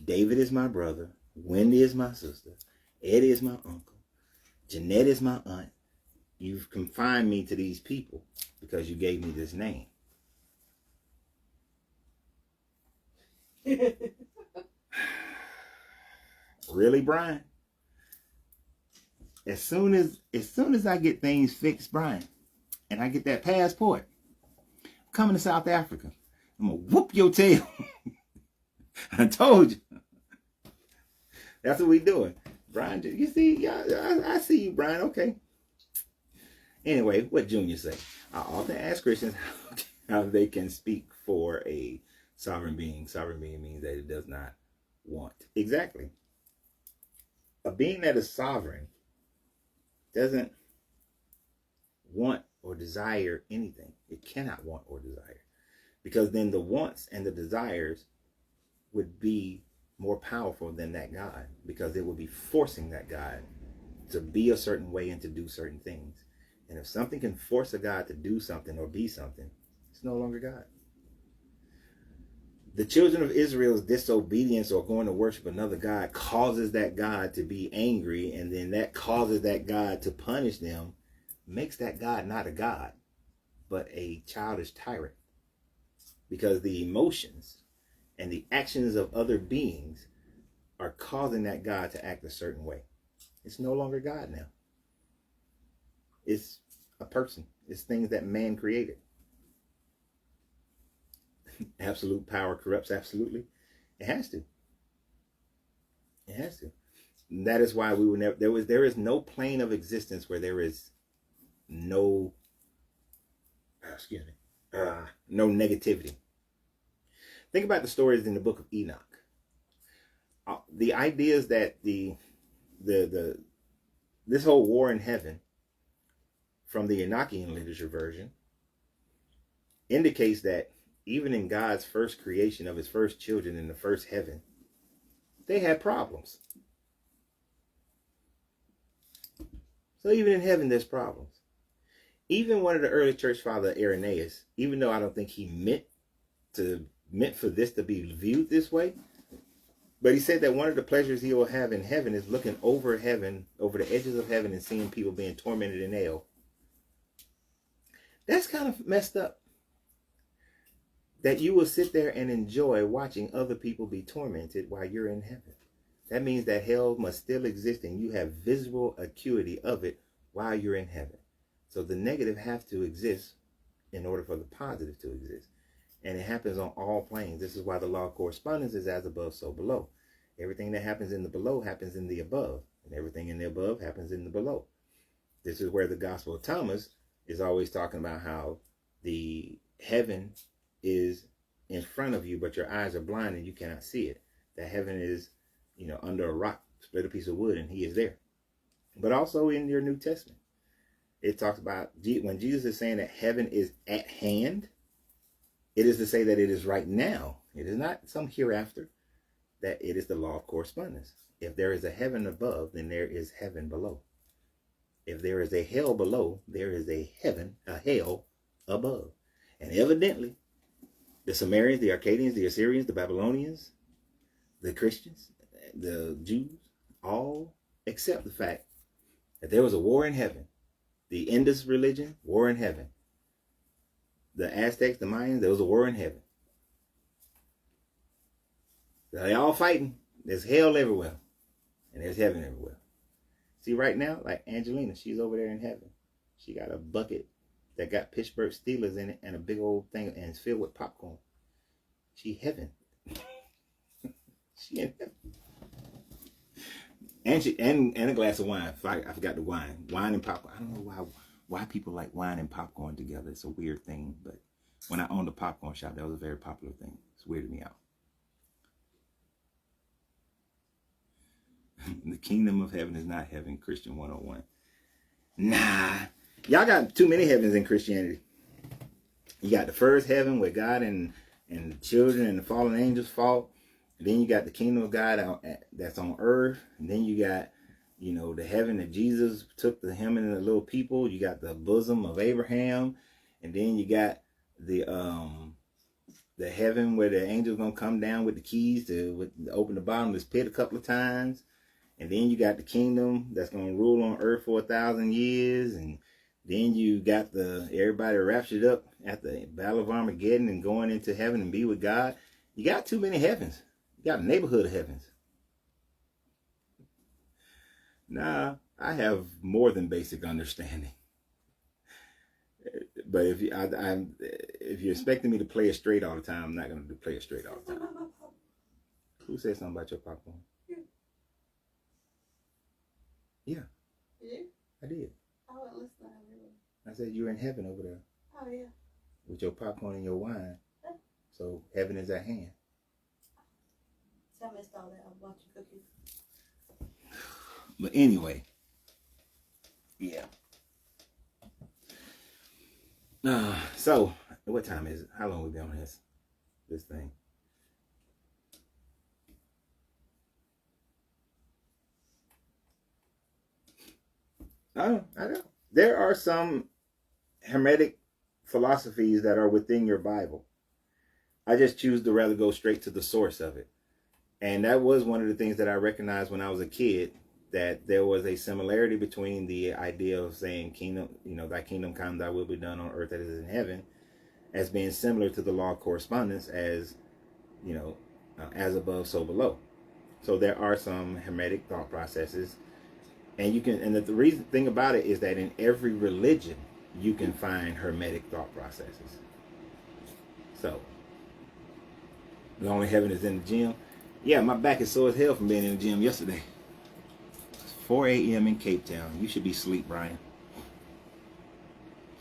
David is my brother, Wendy is my sister, Eddie is my uncle, Jeanette is my aunt. You've confined me to these people because you gave me this name. Really, Brian? As soon as I get things fixed, Brian, and I get that passport, I'm coming to South Africa. I'm gonna whoop your tail. I told you. That's what we doing. Brian, you see, I see you, Brian. Okay. Anyway, what Junior say? I often ask Christians how they can speak for a sovereign being. Sovereign being means that it does not want. Exactly. A being that is sovereign doesn't want or desire anything. It cannot want or desire. Because then the wants and the desires would be more powerful than that God, because it would be forcing that God to be a certain way and to do certain things. And if something can force a God to do something or be something, it's no longer God. The children of Israel's disobedience or going to worship another God causes that God to be angry, and then that causes that God to punish them, makes that God not a God, but a childish tyrant. Because the emotions and the actions of other beings are causing that God to act a certain way. It's no longer God now. It's a person. It's things that man created. Absolute power corrupts absolutely. It has to. It has to. And that is why we will never. There is no plane of existence where there is no. Excuse me. No negativity. Think about the stories in the book of Enoch. The ideas that this whole war in heaven from the Enochian literature version indicates that even in God's first creation of his first children in the first heaven, they had problems. So even in heaven, there's problems. Even one of the early church father, Irenaeus, even though I don't think he meant for this to be viewed this way, but he said that one of the pleasures he will have in heaven is looking over heaven, over the edges of heaven, and seeing people being tormented in hell. That's kind of messed up. That you will sit there and enjoy watching other people be tormented while you're in heaven. That means that hell must still exist and you have visual acuity of it while you're in heaven. So the negative have to exist in order for the positive to exist. And it happens on all planes. This is why the law of correspondence is as above, so below. Everything that happens in the below happens in the above. And everything in the above happens in the below. This is where the Gospel of Thomas is always talking about how the heaven is in front of you, but your eyes are blind and you cannot see it. That heaven is, under a rock, split a piece of wood, and he is there. But also in your New Testament, it talks about when Jesus is saying that heaven is at hand, it is to say that it is right now. It is not some hereafter, that it is the law of correspondence. If there is a heaven above, then there is heaven below. If there is a hell below, there is a hell above. And evidently, the Sumerians, the Akkadians, the Assyrians, the Babylonians, the Christians, the Jews, all accept the fact that there was a war in heaven. The Indus religion, war in heaven. The Aztecs, the Mayans, there was a war in heaven. They all fighting. There's hell everywhere. And there's heaven everywhere. See, right now, like Angelina, she's over there in heaven. She got a bucket that got Pittsburgh Steelers in it and a big old thing, and it's filled with popcorn. She heaven. She in heaven. And a glass of wine. I forgot the wine. Wine and popcorn. I don't know why people like wine and popcorn together. It's a weird thing. But when I owned a popcorn shop, that was a very popular thing. It's weirded me out. The kingdom of heaven is not heaven. Christian 101. Nah. Y'all got too many heavens in Christianity. You got the first heaven where God and the children and the fallen angels fought. And then you got the kingdom of God that's on earth. And then you got, the heaven that Jesus took to him and the little people. You got the bosom of Abraham. And then you got the heaven where the angel's going to come down with the keys to open the bottomless pit a couple of times. And then you got the kingdom that's going to rule on earth for 1,000 years. And then you got everybody raptured up at the Battle of Armageddon and going into heaven and be with God. You got too many heavens. You got a neighborhood of heavens. Nah, I have more than basic understanding. But if you're expecting me to play it straight all the time, I'm not going to play it straight all the time. Who said something about your popcorn? Yeah. You did? I did. I wasn't listening. I said you're in heaven over there. Oh, yeah. With your popcorn and your wine. So heaven is at hand. See, I missed all that. I was watching cookies. But anyway. Yeah. So, what time is it? How long have we been on this thing? I know. There are some Hermetic philosophies that are within your Bible. I just choose to rather go straight to the source of it. And that was one of the things that I recognized when I was a kid, that there was a similarity between the idea of saying kingdom, thy kingdom come, thy will be done on earth as it is in heaven, as being similar to the law of correspondence as, as above, so below. So there are some Hermetic thought processes. And the reason thing about it is that in every religion, you can find Hermetic thought processes. So, the only heaven is in the gym. Yeah, my back is sore as hell from being in the gym yesterday. It's 4 a.m. in Cape Town. You should be asleep, Brian.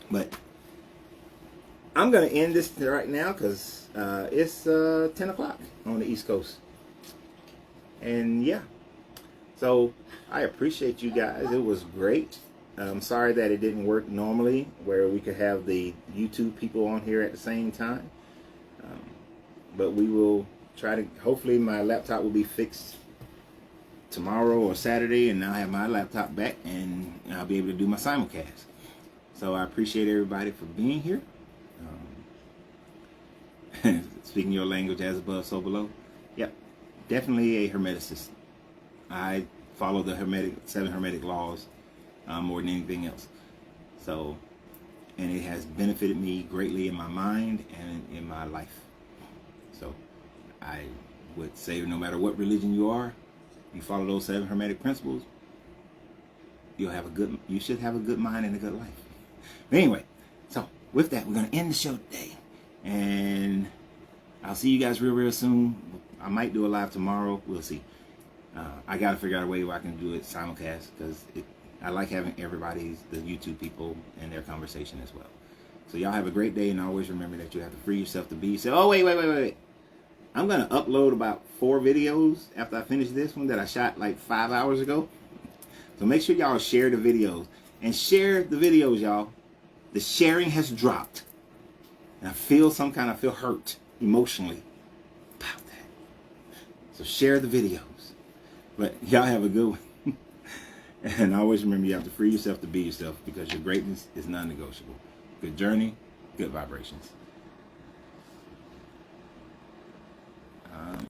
But I'm going to end this right now because it's 10 o'clock on the East Coast. And yeah. So I appreciate you guys. It was great. I'm sorry that it didn't work normally where we could have the YouTube people on here at the same time. But we will try to, hopefully my laptop will be fixed tomorrow or Saturday, and I'll have my laptop back and I'll be able to do my simulcast. So I appreciate everybody for being here. Speaking your language, as above, so below. Yep, definitely a Hermeticist. I follow the 7 Hermetic laws more than anything else. So, and it has benefited me greatly in my mind and in my life. So, I would say no matter what religion you are, you follow those 7 Hermetic principles, you should have a good mind and a good life. But anyway, so with that, we're going to end the show today. And I'll see you guys real soon. I might do a live tomorrow. We'll see. I got to figure out a way where I can do it simulcast because I like having the YouTube people, and their conversation as well. So y'all have a great day, and always remember that you have to free yourself to be yourself. Oh, wait. I'm going to upload about 4 videos after I finish this one that I shot like 5 hours ago. So make sure y'all share the videos. And share the videos, y'all. The sharing has dropped. And I feel hurt emotionally about that. So share the videos. But y'all have a good one. And always remember you have to free yourself to be yourself because your greatness is non-negotiable. Good journey, good vibrations.